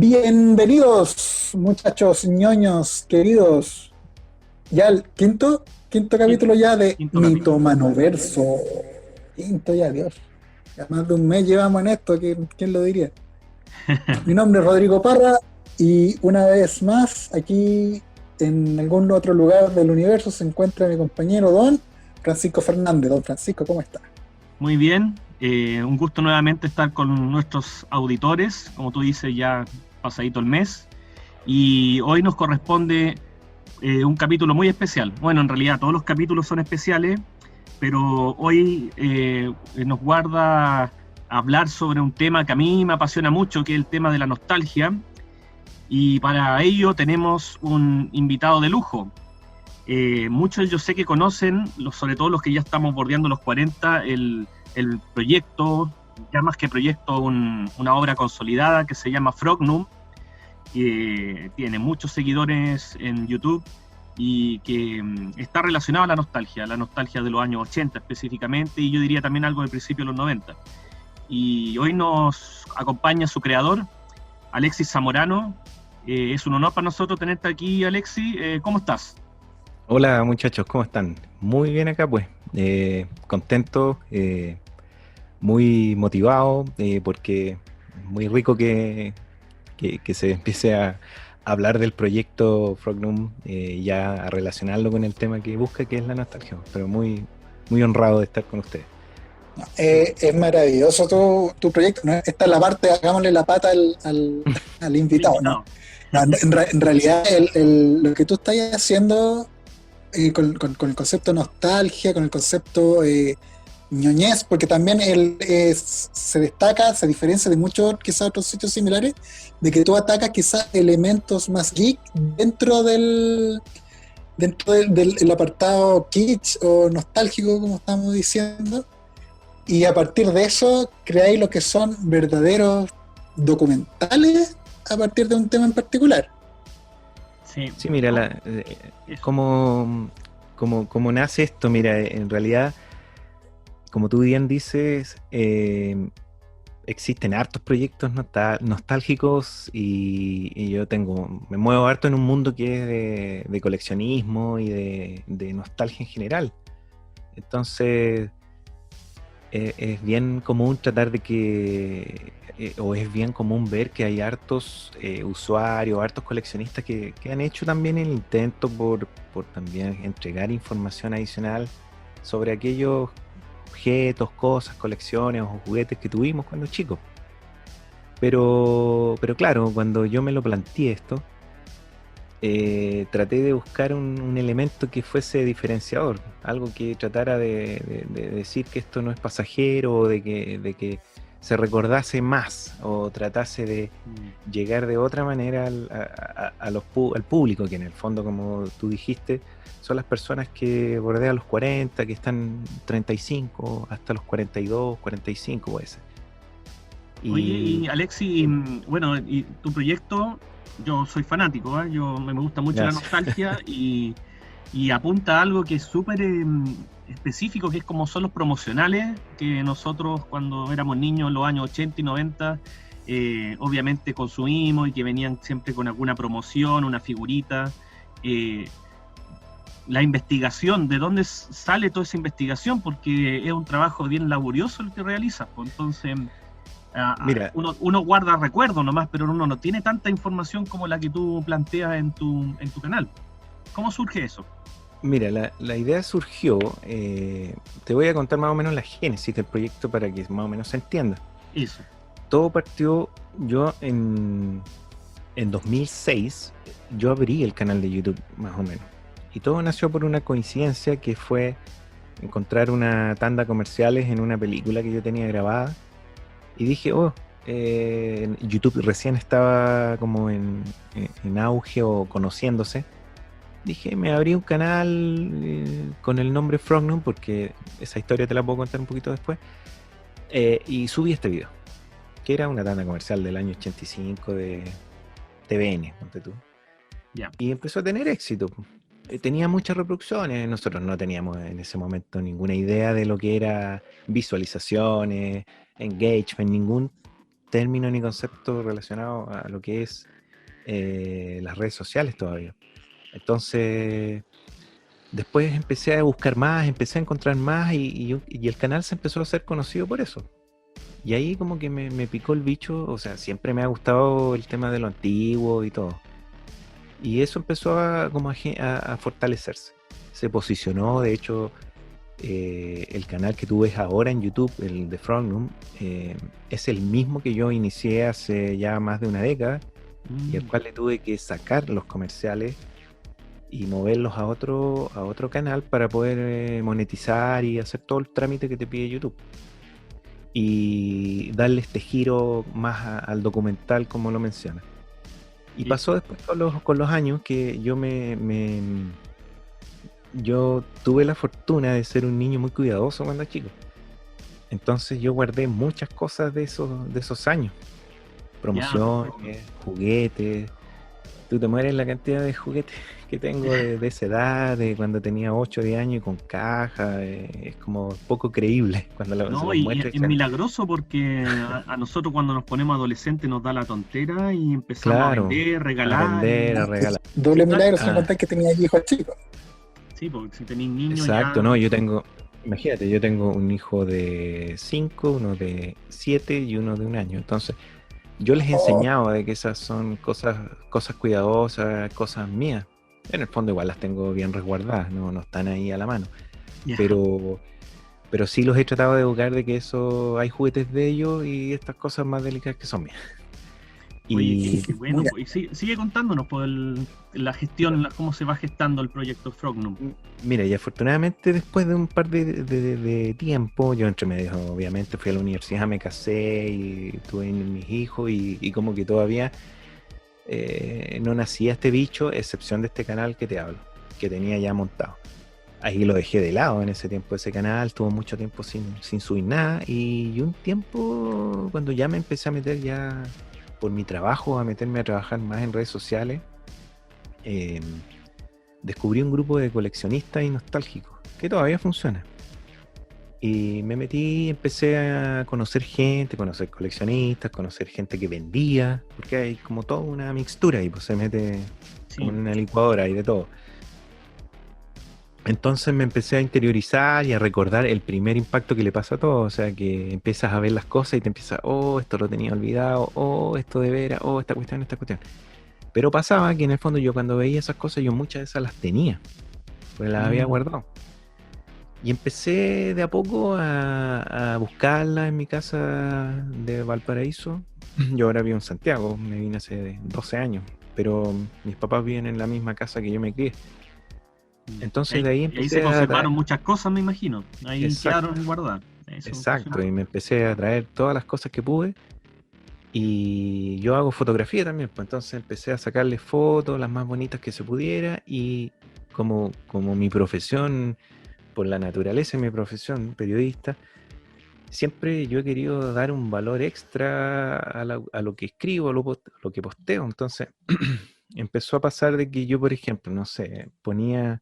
Bienvenidos, muchachos ñoños queridos. Ya el quinto capítulo ya de Quinto capítulo. Mitomanoverso. Quinto ya, Dios. Ya más de un mes llevamos en esto, ¿quién lo diría? Mi nombre es Rodrigo Parra y una vez más aquí en algún otro lugar del universo se encuentra mi compañero Don Francisco Fernández. Don Francisco, ¿cómo está? Muy bien, un gusto nuevamente estar con nuestros auditores, como tú dices, ya pasadito el mes. Y hoy nos corresponde un capítulo muy especial. Bueno, en realidad todos los capítulos son especiales, pero hoy nos guarda hablar sobre un tema que a mí me apasiona mucho, que es el tema de la nostalgia. Y para ello tenemos un invitado de lujo. Muchos yo sé que conocen, sobre todo los que ya estamos bordeando los 40, el proyecto, ya más que proyecto, una obra consolidada que se llama Frognum, que tiene muchos seguidores en YouTube y que está relacionado a la nostalgia de los años 80 específicamente, y yo diría también algo del principio de los 90. Y hoy nos acompaña su creador, Alexis Zamorano. Es un honor para nosotros tenerte aquí, Alexis. ¿Cómo estás? Hola muchachos, ¿cómo están? Muy bien acá pues, contento, muy motivado porque es muy rico que se empiece a hablar del proyecto Frognum, ya a relacionarlo con el tema que busca, que es la nostalgia, pero muy honrado de estar con ustedes. Es maravilloso tu proyecto, ¿no? Esta es la parte, hagámosle la pata al El invitado, ¿no? invitado. No, en realidad lo que tú estás haciendo con el concepto nostalgia, con el concepto ñoñez, porque también se destaca, se diferencia de muchos quizás otros sitios similares, de que tú atacas quizás elementos más geek dentro del apartado kitsch o nostálgico, como estamos diciendo, y a partir de eso creáis lo que son verdaderos documentales a partir de un tema en particular. Sí, Sí, mira, no, eso. cómo nace esto, mira, en realidad, como tú bien dices, existen hartos proyectos nostálgicos y yo me muevo harto en un mundo que es de coleccionismo y de nostalgia en general. Entonces, es bien común tratar de o es bien común ver que hay hartos usuarios, hartos coleccionistas que han hecho también el intento por también entregar información adicional sobre aquellos objetos, cosas, colecciones o juguetes que tuvimos cuando chicos. Pero claro, cuando yo me lo planteé esto, traté de buscar un elemento que fuese diferenciador, algo que tratara de decir que esto no es pasajero, o de que se recordase más, o tratase de llegar de otra manera al público, que en el fondo, como tú dijiste, son las personas que bordean los 40, que están 35 hasta los 42, 45 puede ser. Oye, Y y Alexi, bueno, y tu proyecto, yo soy fanático, ¿eh? Me gusta mucho la gracias. nostalgia y apunta a algo que es súper específico, que es como son los promocionales, que nosotros cuando éramos niños en los años 80 y 90, obviamente consumimos y que venían siempre con alguna promoción, una figurita. eh, la investigación, ¿de dónde sale toda esa investigación? Porque es un trabajo bien laborioso el que realizas, pues. Entonces Mira, uno guarda recuerdos nomás, pero uno no tiene tanta información como la que tú planteas en tu canal. ¿Cómo surge eso? Mira, la idea surgió, te voy a contar más o menos la génesis del proyecto para que más o menos se entienda. Eso. Todo partió, yo en 2006, yo abrí el canal de YouTube, más o menos. Y todo nació por una coincidencia que fue encontrar una tanda comerciales en una película que yo tenía grabada. Y dije, YouTube recién estaba como en auge o conociéndose. Dije, me abrí un canal con el nombre Frognum, porque esa historia te la puedo contar un poquito después, y subí este video, que era una tanda comercial del año 85 de TVN, ponte tú. Ya. Y empezó a tener éxito. Tenía muchas reproducciones, nosotros no teníamos en ese momento ninguna idea de lo que era visualizaciones, engagement, término ni concepto relacionado a lo que es las redes sociales todavía. Entonces, después empecé a buscar más, empecé a encontrar más y el canal se empezó a hacer conocido por eso. Y ahí como que me picó el bicho, o sea, siempre me ha gustado el tema de lo antiguo y todo. Y eso empezó a fortalecerse. Se posicionó, de hecho, el canal que tú ves ahora en YouTube, el de Frognum, es el mismo que yo inicié hace ya más de una década y al cual le tuve que sacar los comerciales y moverlos a otro canal para poder monetizar y hacer todo el trámite que te pide YouTube. Y darle este giro más al documental, como lo menciona. Y pasó después con los años que yo tuve la fortuna de ser un niño muy cuidadoso cuando chico. Entonces yo guardé muchas cosas de esos años. Promociones, juguetes. Tú te mueres la cantidad de juguetes que tengo de esa edad, de cuando tenía 8 o 10 años y con caja. Es como poco creíble cuando se los muestro. Es milagroso porque a nosotros cuando nos ponemos adolescentes nos da la tontera y empezamos a vender, regalar. A regalar. Doble milagro si me contáis que tenía hijos chicos. Sí, porque si tenéis niños. Exacto, no, imagínate, yo tengo un hijo de 5, uno de 7 y uno de 1 año. Entonces, yo les he enseñado de que esas son cosas cuidadosas, cosas mías. En el fondo igual las tengo bien resguardadas, no están ahí a la mano. Pero sí los he tratado de educar de que eso hay juguetes de ellos y estas cosas más delicadas que son mías. Oye, bueno, pues, sigue contándonos por la gestión, cómo se va gestando el proyecto Frognum. Mira, y afortunadamente después de un par de tiempo, yo entre medio obviamente fui a la universidad, me casé y tuve mis hijos y como que todavía no nacía este bicho, excepción de este canal que te hablo, que tenía ya montado. Ahí lo dejé de lado en ese tiempo, ese canal, tuvo mucho tiempo sin subir nada y un tiempo cuando ya me empecé a meter ya por mi trabajo, a meterme a trabajar más en redes sociales, descubrí un grupo de coleccionistas y nostálgicos que todavía funciona. Y me metí, empecé a conocer gente, conocer coleccionistas, conocer gente que vendía, porque hay como toda una mixtura y pues se mete como en una licuadora y de todo. Entonces me empecé a interiorizar y a recordar el primer impacto que le pasa a todo, o sea que empiezas a ver las cosas y te empiezas, esto lo tenía olvidado, esto de veras, esta cuestión. Pero pasaba que en el fondo yo cuando veía esas cosas, yo muchas de esas las tenía, pues las había guardado. Y empecé de a poco a buscarlas en mi casa de Valparaíso. Yo ahora vivo en Santiago, me vine hace 12 años, pero mis papás viven en la misma casa que yo me crié. Entonces de ahí empecé ahí se conservaron muchas cosas, me imagino. Ahí quedaron guardadas. Exacto, y me empecé a traer todas las cosas que pude. Y yo hago fotografía también, pues entonces empecé a sacarle fotos, las más bonitas que se pudiera. Y como mi profesión, por la naturaleza de mi profesión, periodista, siempre yo he querido dar un valor extra a lo que escribo, a lo que posteo. Entonces empezó a pasar de que yo, por ejemplo, no sé, ponía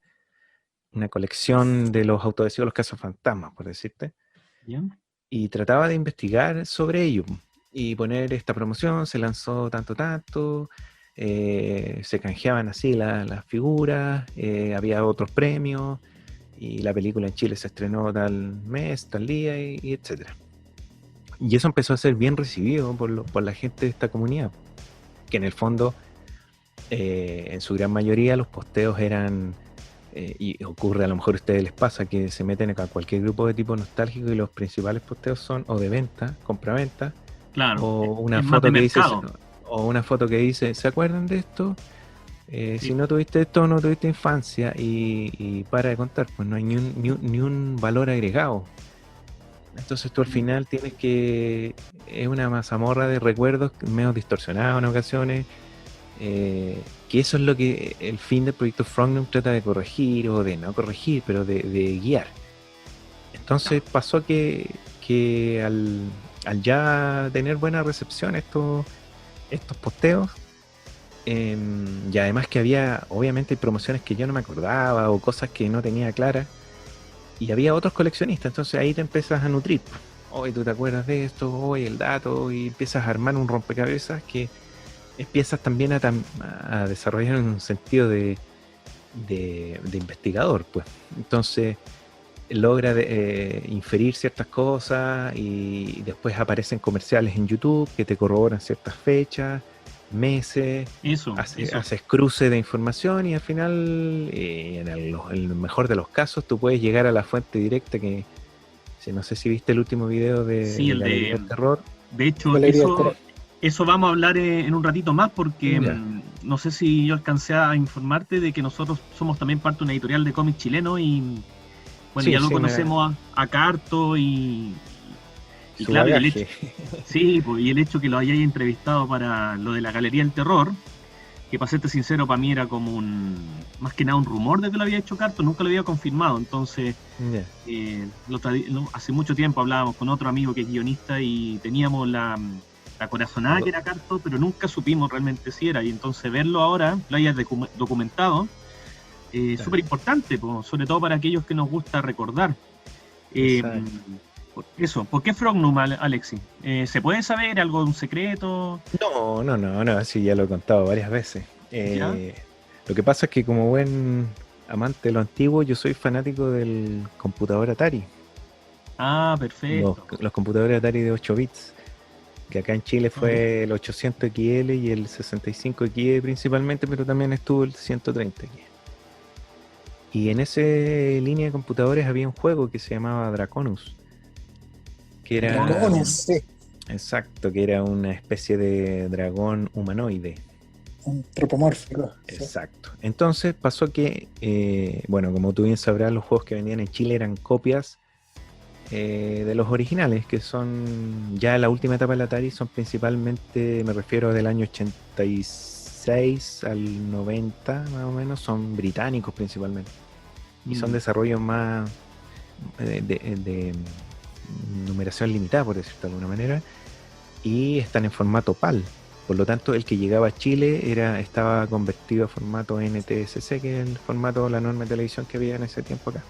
una colección de los autoadhesivos de los cazafantasmas, por decirte, y trataba de investigar sobre ello y poner esta promoción, se lanzó tanto, se canjeaban así las figuras, había otros premios y la película en Chile se estrenó tal mes, tal día y etcétera. Y eso empezó a ser bien recibido por la gente de esta comunidad, que en el fondo en su gran mayoría los posteos eran y ocurre, a lo mejor a ustedes les pasa que se meten a cualquier grupo de tipo nostálgico y los principales posteos son o de venta, compra-venta, o una foto que dice ¿se acuerdan de esto? Si no tuviste esto, no tuviste infancia y para de contar, pues no hay ni un valor agregado. Entonces tú al final tienes que, es una mazamorra de recuerdos medio distorsionados en ocasiones, que eso es lo que el fin del proyecto Frognum trata de corregir, o de no corregir, pero de guiar. Entonces pasó que al ya tener buena recepción estos posteos, y además que había obviamente promociones que yo no me acordaba o cosas que no tenía claras, y había otros coleccionistas, entonces ahí te empiezas a nutrir. hoy tú te acuerdas de esto, hoy el dato, y empiezas a armar un rompecabezas que empiezas también a desarrollar un sentido de investigador, pues. Entonces logra inferir ciertas cosas y después aparecen comerciales en YouTube que te corroboran ciertas fechas, meses, haces cruce de información y al final, en el mejor de los casos, tú puedes llegar a la fuente directa que, no sé si viste el último video de Galería del Terror. De hecho, eso vamos a hablar en un ratito más porque no sé si yo alcancé a informarte de que nosotros somos también parte de una editorial de cómics chileno y bueno, ya lo conocemos a Carto y claro, el hecho que lo hayáis entrevistado para lo de la Galería del Terror, que para serte sincero, para mí era como más que nada un rumor de que lo había hecho Carto, nunca lo había confirmado, entonces hace mucho tiempo hablábamos con otro amigo que es guionista y teníamos la corazonada que era Carto, pero nunca supimos realmente si era, y entonces verlo ahora, lo hayas documentado, súper importante, sobre todo para aquellos que nos gusta recordar. ¿Por qué Frognum, Alexi? ¿Se puede saber algo de un secreto? No, sí, ya lo he contado varias veces. Lo que pasa es que como buen amante de lo antiguo, yo soy fanático del computador Atari. Ah, perfecto. Los computadores Atari de 8 bits, que acá en Chile fue el 800XL y el 65XE principalmente, pero también estuvo el 130XE. Y en esa línea de computadores había un juego que se llamaba Draconus. Que era, sí. Exacto, que era una especie de dragón humanoide. Antropomórfico. Exacto. Sí. Entonces pasó que, como tú bien sabrás, los juegos que vendían en Chile eran copias de los originales, que son ya la última etapa del Atari, son principalmente, me refiero del año 86 al 90 más o menos, son británicos principalmente. Y son desarrollos más de numeración limitada, por decirlo de alguna manera, y están en formato PAL. Por lo tanto, el que llegaba a Chile estaba convertido a formato NTSC, que es el formato, la norma de televisión que había en ese tiempo acá.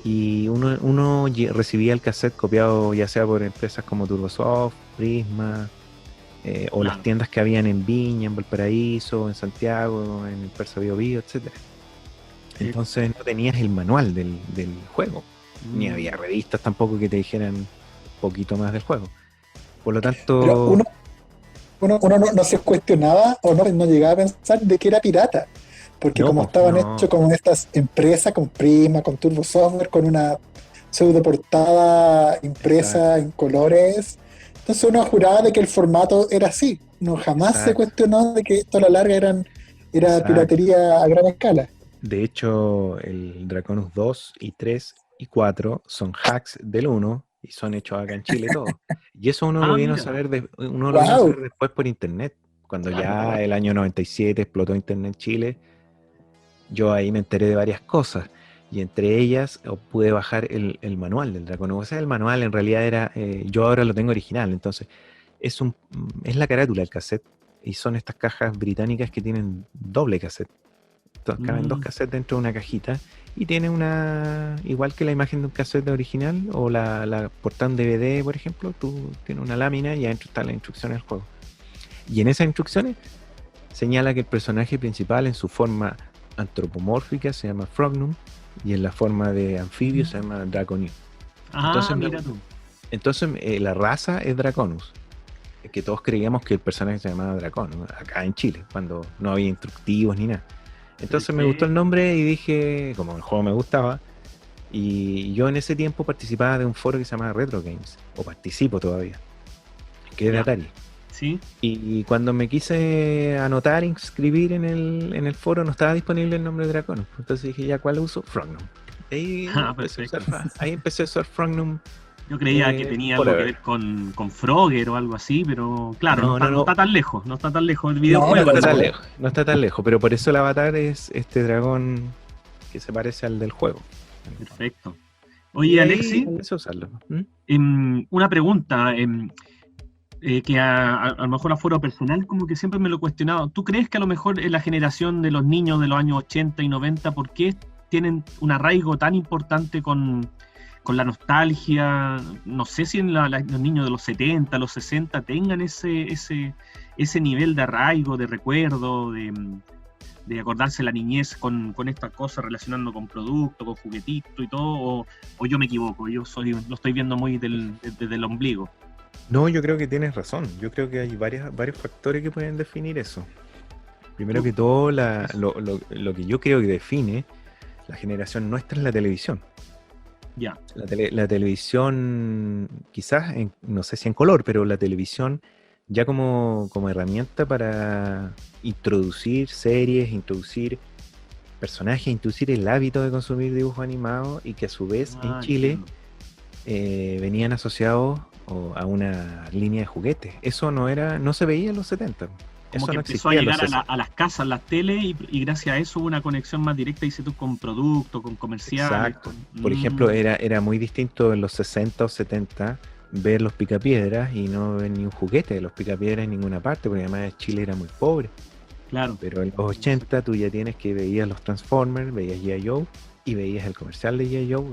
Y uno recibía el cassette copiado ya sea por empresas como Turbosoft, Prisma, o las tiendas que habían en Viña, en Valparaíso, en Santiago, en el Persa Bio Bio, etc. Entonces no tenías el manual del juego, ni había revistas tampoco que te dijeran un poquito más del juego. Por lo tanto... Pero uno no se cuestionaba o no llegaba a pensar de que era pirata, porque estaban hechos como estas empresas, con Prisma, con Turbo Software, con una pseudo portada impresa en colores, entonces uno juraba de que el formato era así, jamás se cuestionó de que esto a la larga era piratería a gran escala. De hecho, el Draconus 2 y 3 y 4 son hacks del 1 y son hechos acá en Chile todo. Y eso uno lo vino a saber después por internet. Cuando ya el año 97 explotó internet en Chile, yo ahí me enteré de varias cosas. Y entre ellas pude bajar el manual del Draconus. O sea, el manual en realidad era... yo ahora lo tengo original, entonces es la carátula del cassette. Y son estas cajas británicas que tienen doble cassette. Caben dos cassettes dentro de una cajita y tiene igual que la imagen de un cassette original o la portada de un DVD, por ejemplo, tú tienes una lámina y adentro están las instrucciones del juego. Y en esas instrucciones señala que el personaje principal en su forma antropomórfica se llama Frognum y en la forma de anfibio se llama Draconus. Entonces la raza es Draconus, que todos creíamos que el personaje se llamaba Draconus acá en Chile, cuando no había instructivos ni nada. Entonces me gustó el nombre y dije, como el juego me gustaba, y yo en ese tiempo participaba de un foro que se llama Retro Games, o participo todavía, que es de Atari. ¿Sí? Y cuando me quise anotar, inscribir en el foro, no estaba disponible el nombre de Draconus. Entonces dije, ¿ya cuál uso? Frognum. Ahí empecé a usar Frognum. Yo creía que tenía algo que ver con Frogger o algo así, pero claro, no está tan lejos. No está tan lejos el videojuego. No está tan lejos, pero por eso el avatar es este dragón que se parece al del juego. Perfecto. Oye, Alexi, empecé a usarlo. una pregunta que a lo mejor a foro personal como que siempre me lo he cuestionado. ¿Tú crees que a lo mejor en la generación de los niños de los años 80 y 90, por qué tienen un arraigo tan importante con con la nostalgia. No sé si los niños de los 70, los 60 tengan ese nivel de arraigo, de recuerdo, de acordarse la niñez con estas cosas, relacionando con productos, con juguetitos y todo, o yo me equivoco, lo estoy viendo muy desde el ombligo. No, yo creo que tienes razón. Yo creo que hay varios factores que pueden definir eso. Primero que todo, lo que yo creo que define la generación nuestra es la televisión. Ya. La televisión, quizás, no sé si en color, pero la televisión ya como herramienta para introducir series, introducir personajes, introducir el hábito de consumir dibujos animados, y que a su vez en Chile venían asociados a una línea de juguetes. Eso no se veía en los 70. Como eso que no empezó a llegar a las casas, las teles, y gracias a eso hubo una conexión más directa, dices tú, con productos, con comerciales. Exacto. Por ejemplo, era muy distinto en los 60 o 70 ver los Picapiedras y no ver ni un juguete de los Picapiedras en ninguna parte, porque además Chile era muy pobre. Claro. Pero en los 80 tú ya tienes que veías los Transformers, veías G.I. Joe, y veías el comercial de G.I. Joe,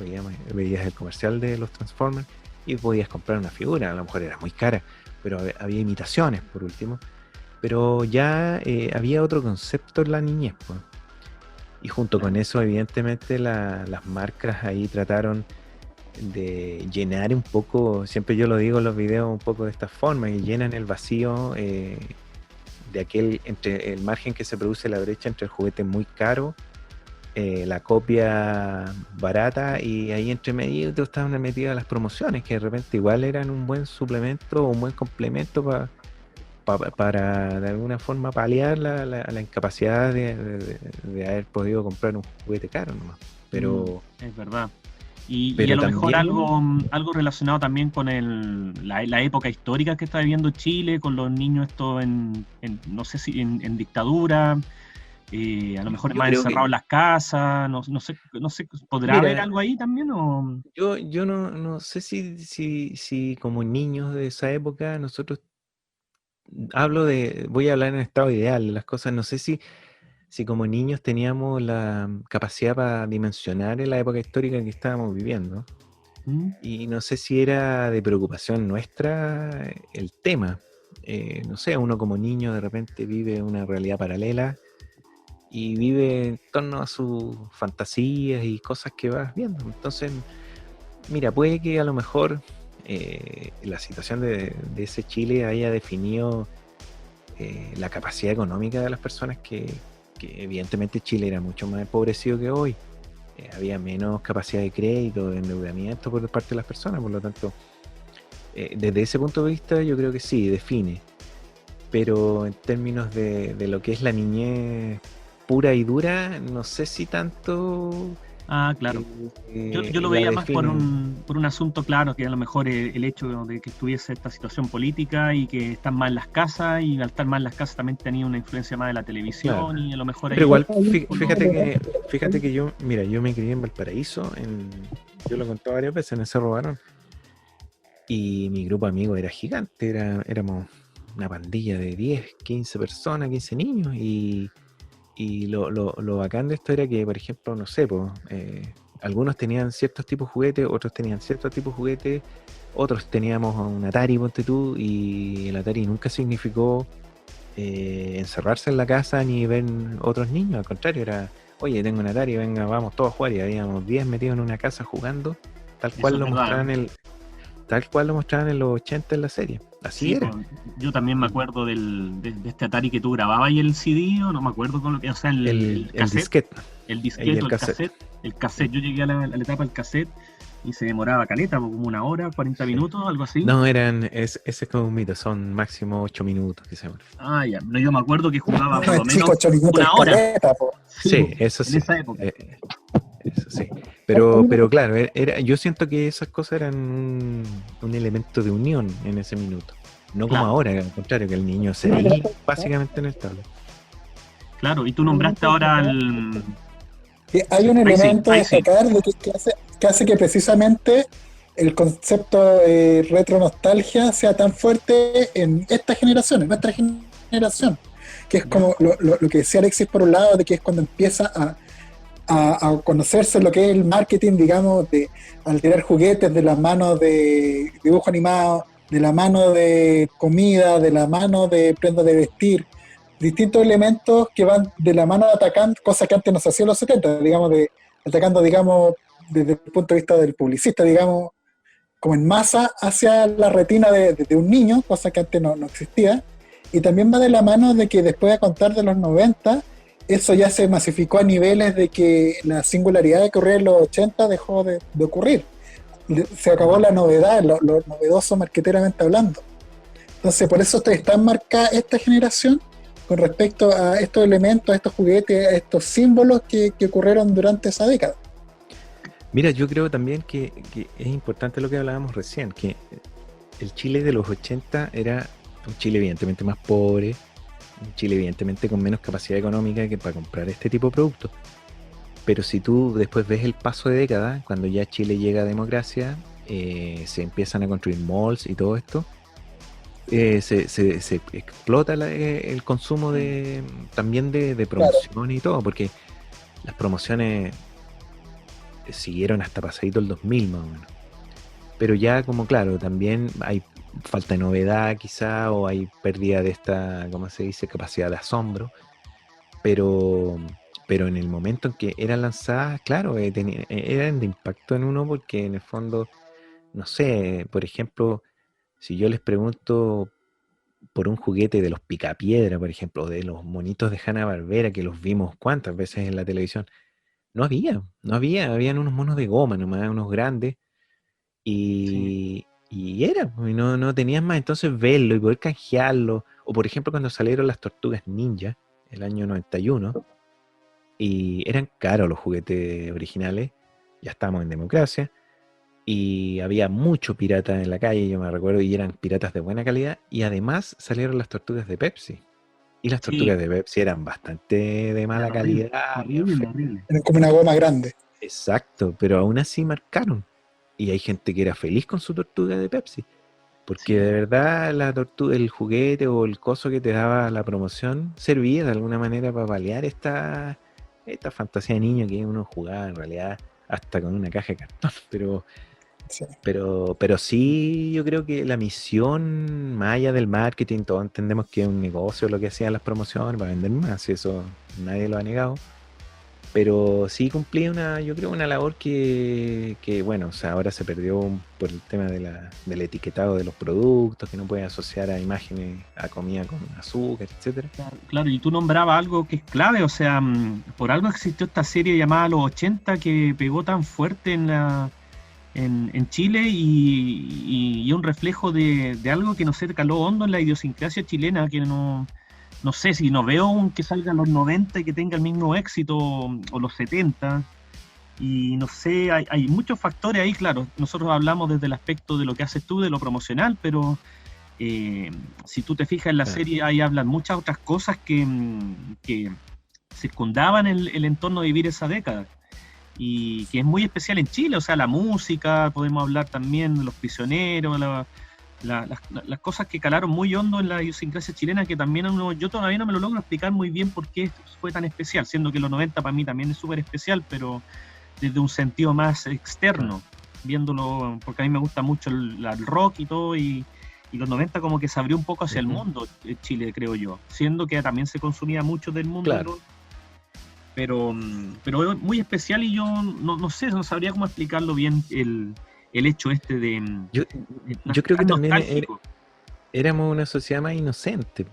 veías el comercial de los Transformers, y podías comprar una figura. A lo mejor era muy cara, pero había imitaciones, por último. Pero ya había otro concepto en la niñez, pues. Y junto con eso, evidentemente, las marcas ahí trataron de llenar un poco, siempre yo lo digo en los videos un poco de esta forma, y llenan el vacío de entre el margen que se produce, la brecha entre el juguete muy caro, la copia barata, y ahí entre medio estaban metidas las promociones, que de repente igual eran un buen suplemento o un buen complemento para de alguna forma paliar la incapacidad de haber podido comprar un juguete caro nomás. Pero es verdad. Y a lo mejor algo relacionado también con la época histórica que está viviendo Chile, con los niños no sé si en dictadura, a lo mejor más encerrados en las casas, no sé, ¿podrá haber algo ahí también? ¿O? Yo no sé si como niños de esa época nosotros voy a hablar en estado ideal de las cosas, no sé si como niños teníamos la capacidad para dimensionar en la época histórica que estábamos viviendo. Y no sé si era de preocupación nuestra el tema. No sé, uno como niño de repente vive una realidad paralela y vive en torno a sus fantasías y cosas que vas viendo. Entonces, mira, puede que a lo mejor la situación de ese Chile haya definido la capacidad económica de las personas, que evidentemente Chile era mucho más empobrecido que hoy. Había menos capacidad de crédito, de endeudamiento por parte de las personas, por lo tanto, desde ese punto de vista yo creo que sí, define. Pero en términos de lo que es la niñez pura y dura, no sé si tanto... Claro. Yo lo veía más por un asunto, claro, que a lo mejor el hecho de que estuviese esta situación política y que están más en las casas, y al estar más en las casas también tenía una influencia más de la televisión, claro. Y a lo mejor... Pero igual, fíjate que yo me crié en Valparaíso, yo lo he contado varias veces, en el Cerro Barón, y mi grupo de amigos era gigante, éramos una pandilla de 10, 15 personas, 15 niños, y lo bacán de esto era que, por ejemplo, no sé, algunos tenían ciertos tipos de juguetes, otros tenían ciertos tipos de juguetes, otros teníamos un Atari, ponte tú, y el Atari nunca significó encerrarse en la casa ni ver otros niños, al contrario, era, oye, tengo un Atari, venga, vamos todos a jugar, y habíamos 10 metidos en una casa jugando, tal cual lo mostraban en los 80 en la serie. Así sí, era. Yo también me acuerdo de este Atari que tú grababas y el CD, o no me acuerdo con lo que, o sea, el disquete. El disquete, el cassette. El cassette. Yo llegué a la etapa del cassette y se demoraba caleta, como una hora, 40 minutos, algo así. No, ese es como un mito, son máximo 8 minutos que se demoran. Ya. No, yo me acuerdo que jugaba por lo menos una hora. Caleta, sí, eso sí. En esa época. Eso sí. Pero claro, yo siento que esas cosas eran un elemento de unión en ese minuto. No como ahora, al contrario, que el niño se ve básicamente en el tablet. Claro, y tú nombraste ahora hay un elemento a destacar que hace que precisamente el concepto retro nostalgia sea tan fuerte en esta generación, en nuestra generación, que es como lo que decía Alexis por un lado, de que es cuando empieza a a conocerse lo que es el marketing, digamos, al tirar juguetes de las manos de dibujo animado, de la mano de comida, de la mano de prendas de vestir, distintos elementos que van de la mano de atacando, cosas que antes no se hacían en los 70, digamos, atacando, digamos, desde el punto de vista del publicista, digamos, como en masa hacia la retina de un niño, cosa que antes no existía, y también va de la mano de que después de contar de los 90, eso ya se masificó a niveles de que la singularidad de ocurrir en los 80 dejó de ocurrir. Se acabó la novedad, lo novedoso marqueteramente hablando. Entonces, por eso está marcada esta generación con respecto a estos elementos, a estos juguetes, a estos símbolos que ocurrieron durante esa década. Mira, yo creo también que es importante lo que hablábamos recién, que el Chile de los 80 era un Chile evidentemente más pobre, un Chile evidentemente con menos capacidad económica que para comprar este tipo de productos. Pero si tú después ves el paso de década, cuando ya Chile llega a democracia, se empiezan a construir malls y todo esto, se explota el consumo también de promoción y todo, porque las promociones siguieron hasta pasadito el 2000 más o menos. Pero ya como claro, también hay falta de novedad quizá, o hay pérdida de esta, ¿cómo se dice?, capacidad de asombro. Pero en el momento en que eran lanzadas, claro, eran de impacto en uno, porque en el fondo, no sé, por ejemplo, si yo les pregunto por un juguete de los Picapiedra, por ejemplo, de los monitos de Hanna-Barbera, que los vimos cuántas veces en la televisión, habían unos monos de goma nomás, unos grandes, y no tenías más. Entonces verlo y poder canjearlo, o por ejemplo cuando salieron las Tortugas Ninja, el año 91, y eran caros los juguetes originales, ya estábamos en democracia, y había mucho pirata en la calle, yo me recuerdo, y eran piratas de buena calidad, y además salieron las Tortugas de Pepsi, y las Tortugas de Pepsi eran bastante de mala calidad. Horrible. Eran como una goma grande. Exacto, pero aún así marcaron. Y hay gente que era feliz con su tortuga de Pepsi, porque de verdad la tortuga, el juguete o el coso que te daba la promoción servía de alguna manera para paliar esta fantasía de niño que uno jugaba en realidad hasta con una caja de cartón. Pero sí, yo creo que la misión, más allá del marketing, todos entendemos que es un negocio lo que hacían las promociones para vender más, y eso nadie lo ha negado. Pero sí cumplía yo creo, una labor que bueno, o sea, ahora se perdió por el tema del etiquetado de los productos, que no puede asociar a imágenes, a comida con azúcar, etcétera. Claro, y tú nombrabas algo que es clave, o sea, por algo existió esta serie llamada Los 80 que pegó tan fuerte en Chile, y un reflejo de algo que no sé, caló hondo en la idiosincrasia chilena, que no sé, si no veo que salga en los 90 y que tenga el mismo éxito, o los 70, y no sé, hay muchos factores ahí, claro. Nosotros hablamos desde el aspecto de lo que haces tú, de lo promocional, pero si tú te fijas en la serie, ahí hablan muchas otras cosas que circundaban el entorno de vivir esa década, y que es muy especial en Chile, o sea, la música, podemos hablar también de Los Prisioneros, las cosas que calaron muy hondo en la idiosincrasia chilena, que también yo todavía no me lo logro explicar muy bien por qué fue tan especial, siendo que los 90 para mí también es súper especial, pero desde un sentido más externo, viéndolo, porque a mí me gusta mucho el rock y todo, y los 90 como que se abrió un poco hacia el mundo, Chile, creo yo, siendo que también se consumía mucho del mundo, claro. Pero es muy especial, y yo no sé, no sabría cómo explicarlo bien el hecho este de... Yo creo que también éramos una sociedad más inocente,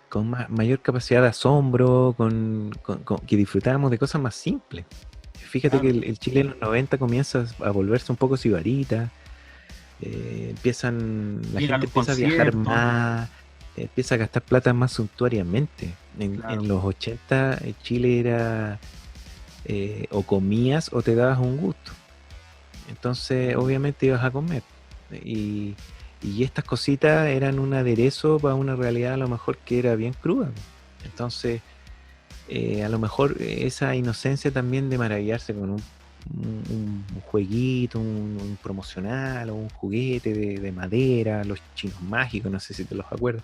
con mayor capacidad de asombro, que disfrutábamos de cosas más simples. Fíjate, claro, que el Chile en los 90 comienza a volverse un poco sibarita, la gente empieza a viajar más, empieza a gastar plata más suntuariamente. En los 80 Chile era o comías o te dabas un gusto. Entonces obviamente ibas a comer, y estas cositas eran un aderezo para una realidad a lo mejor que era bien cruda. Entonces a lo mejor esa inocencia también de maravillarse con un jueguito, un promocional, o un juguete de madera, los chinos mágicos, no sé si te los acuerdas,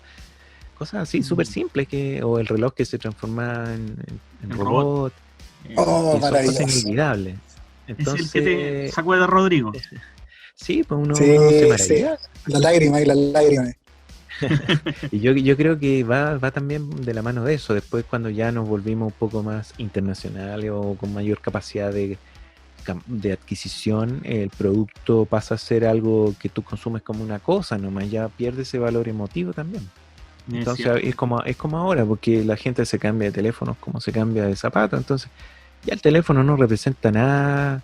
cosas así súper simples, o el reloj que se transformaba en robot. Oh, y son cosas maravilloso. inolvidables. Es el que te Entonces, sacó de Rodrigo. sí, pues uno Sí, se sí. maravilla. Las lágrimas y las lágrimas. Y yo creo que va también de la mano de eso. Después, cuando ya nos volvimos un poco más internacionales o con mayor capacidad de adquisición, el producto pasa a ser algo que tú consumes como una cosa, nomás ya pierde ese valor emotivo también. Es Entonces cierto. es como ahora, porque la gente se cambia de teléfonos como se cambia de zapatos, entonces ya el teléfono no representa nada,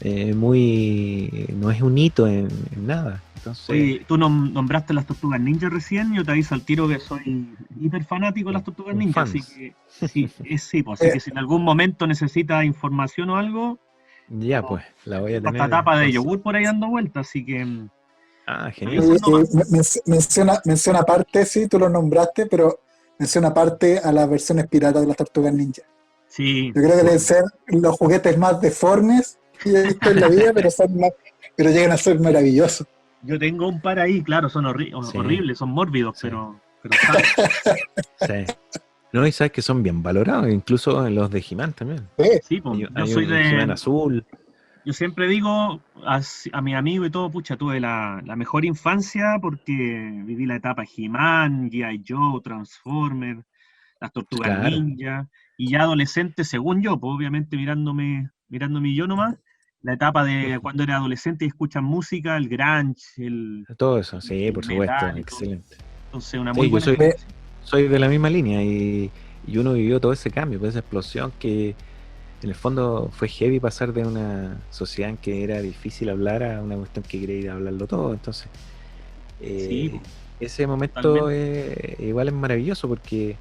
no es un hito en nada. Entonces, Oye, tú nombraste las Tortugas Ninja recién, yo te aviso al tiro que soy hiper fanático de las Tortugas un Ninja, fan. así que sí, pues, así Eh, que si en algún momento necesitas información o algo, Ya pues, la voy a hasta tener tapa de entonces. yogur por ahí dando vueltas, así que Ah, eh, genial. avisan nomás. menciona aparte, sí, tú lo nombraste, pero menciona aparte a las versiones piratas de las Tortugas Ninja. Sí, Yo creo que deben ser los juguetes más deformes que he visto en la vida, pero llegan a ser maravillosos. yo tengo un par ahí, claro, son Sí, horribles, son mórbidos, sí, pero saben. sí. No, y sabes que son bien valorados, incluso en los de He-Man también. Sí, Sí, pues, yo Hay soy un He-Man de, azul. yo siempre digo a mi amigo y todo, pucha, tuve la mejor infancia porque viví la etapa He-Man, G.I. Joe, Transformers, las Tortugas Claro, Ninja, y ya adolescente, según yo, pues obviamente mirándome yo nomás, la etapa de cuando era adolescente y escuchan música, el grunge, todo eso, sí, el por supuesto, metal y todo. excelente. Entonces, una muy Sí, yo buena soy, ve, experiencia. soy de la misma línea y uno vivió todo ese cambio, pues esa explosión que en el fondo fue heavy pasar de una sociedad en que era difícil hablar a una cuestión que quería ir a hablarlo todo. Entonces, Sí, eh, pues, ese momento totalmente. igual es maravilloso porque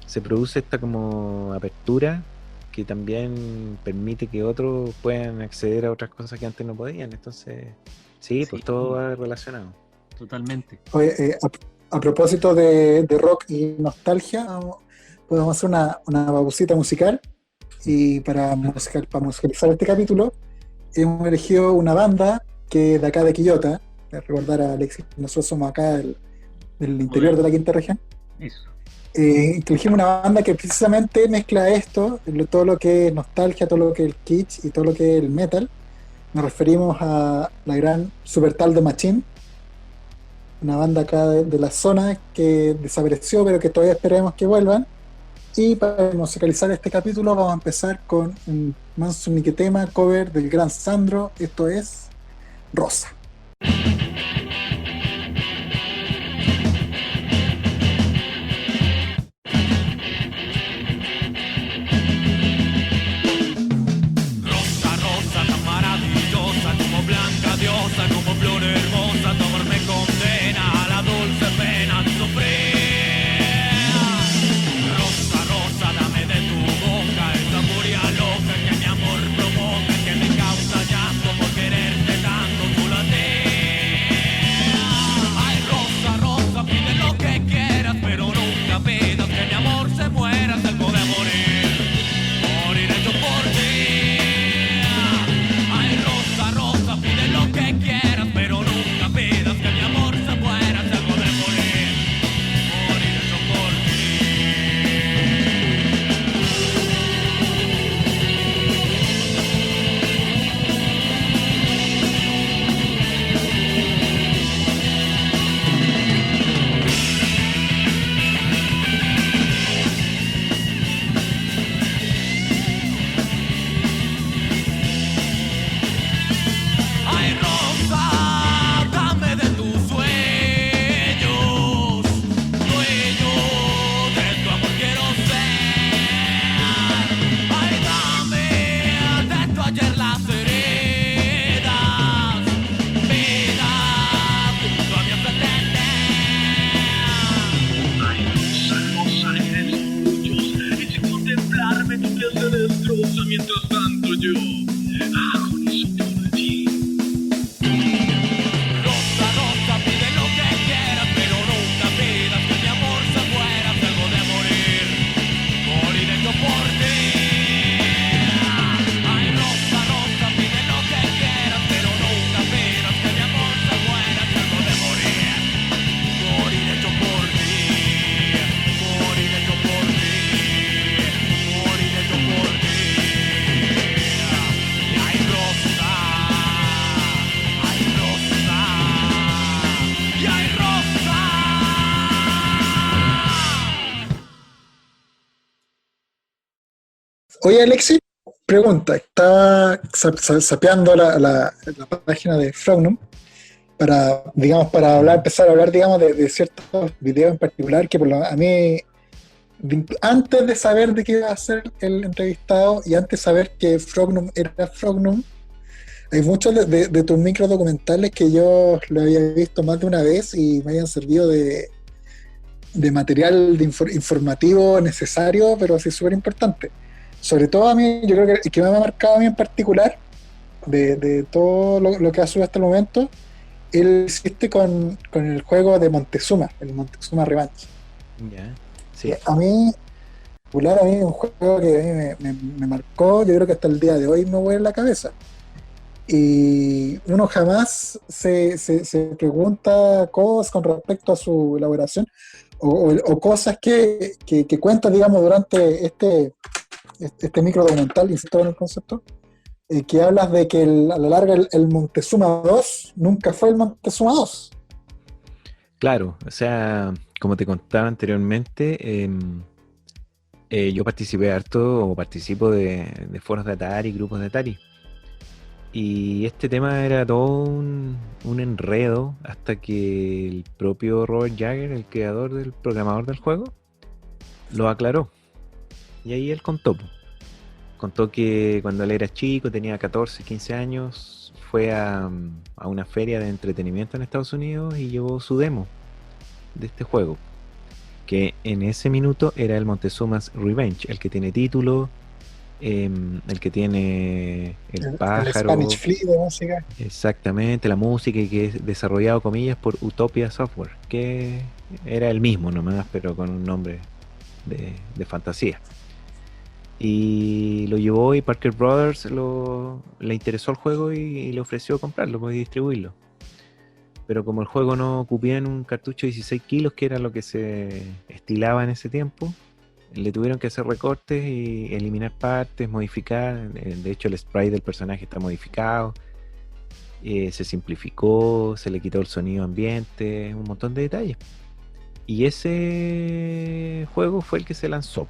se produce esta como apertura que también permite que otros puedan acceder a otras cosas que antes no podían. Entonces, sí, pues todo Sí, va relacionado. totalmente. oye, a propósito de rock y nostalgia, podemos hacer una pausita musical. Y para musicalizar este capítulo, hemos elegido una banda que es de acá de Quillota, de recordar a Alexis, nosotros somos acá del interior de la quinta región. Eso. Que elegimos una banda que precisamente mezcla esto, todo lo que es nostalgia, todo lo que es el kitsch y todo lo que es el metal. Nos referimos a la gran Super Taldo Machine, una banda acá de la zona que desapareció, pero que todavía esperemos que vuelvan. Y para musicalizar este capítulo vamos a empezar con un manso tema cover del gran Sandro, esto es Rosa. Rosa, rosa, tan maravillosa, como blanca diosa, como flor hermosa, tu amor me condena a la dulce pena de sufrir. Rosa, rosa, dame de tu boca esa furia loca que mi amor provoca, que me causa llanto por quererte tanto, tú la ay, rosa, rosa, pide lo que quieras, pero nunca pidas que mi amor se muera, es algo de morir. Moriré yo por ti. Ay, rosa, rosa, pide lo que quieras, pero nunca pidas que mi amor se muera, es algo de morir. Moriré yo por ti. Ay, rosa, dame de tus sueños, dueño de tu amor quiero ser. Ay, dame de tu ayer las heridas, vida junto a mi entender. Y sin contemplarme tu piel se destroza, mientras tanto yo agonizo por ti. Rosa, rosa, pide lo que quieras, pero nunca pidas que mi amor se muera, es algo de morir. Moriré yo por ti. Ay, rosa, rosa, pide lo que quieras, pero nunca pidas que mi amor se muera, es algo de morir. Moriré yo por ti. Moriré yo por ti. Moriré yo por ti. Oye, Alexis, pregunta. Estaba sapeando la página de Frognum para, digamos, empezar a hablar, digamos, de ciertos videos en particular que a mí, antes de saber de qué iba a ser el entrevistado y antes de saber que Frognum era Frognum, hay muchos de tus micro documentales que yo lo había visto más de una vez y me habían servido de material informativo necesario, pero así súper importante. Sobre todo a mí, yo creo que el que me ha marcado a mí en particular, de todo lo que ha subido hasta el momento, él hiciste con el juego de Montezuma, el Montezuma Revenge. Ya, sí. A mí, particular, a mí es un juego que a mí me marcó, yo creo que hasta el día de hoy me vuelve en la cabeza. Y uno jamás se pregunta cosas con respecto a su elaboración o cosas que cuentas, digamos, durante este micro documental, insisto en el concepto, que hablas de que a la larga el Montezuma 2 nunca fue el Montezuma 2. Claro, o sea, como te contaba anteriormente, yo participé harto o participo de foros de Atari, grupos de Atari. Y este tema era todo un enredo hasta que el propio Robert Jagger, el creador del programador del juego, lo aclaró. Y ahí él contó que cuando él era chico, tenía 14, 15 años, fue a una feria de entretenimiento en Estados Unidos y llevó su demo de este juego, que en ese minuto era el Montezuma's Revenge, el que tiene título, el que tiene el pájaro, el Spanish Flea de música. exactamente, la música, y que es desarrollado, comillas, por Utopia Software, que era el mismo nomás, pero con un nombre de fantasía. Y lo llevó y Parker Brothers le interesó el juego y le ofreció comprarlo y distribuirlo. Pero como el juego no ocupía en un cartucho de 16 kilos, que era lo que se estilaba en ese tiempo, le tuvieron que hacer recortes y eliminar partes, modificar. De hecho, el sprite del personaje está modificado, se simplificó, se le quitó el sonido ambiente, un montón de detalles. Y ese juego fue el que se lanzó.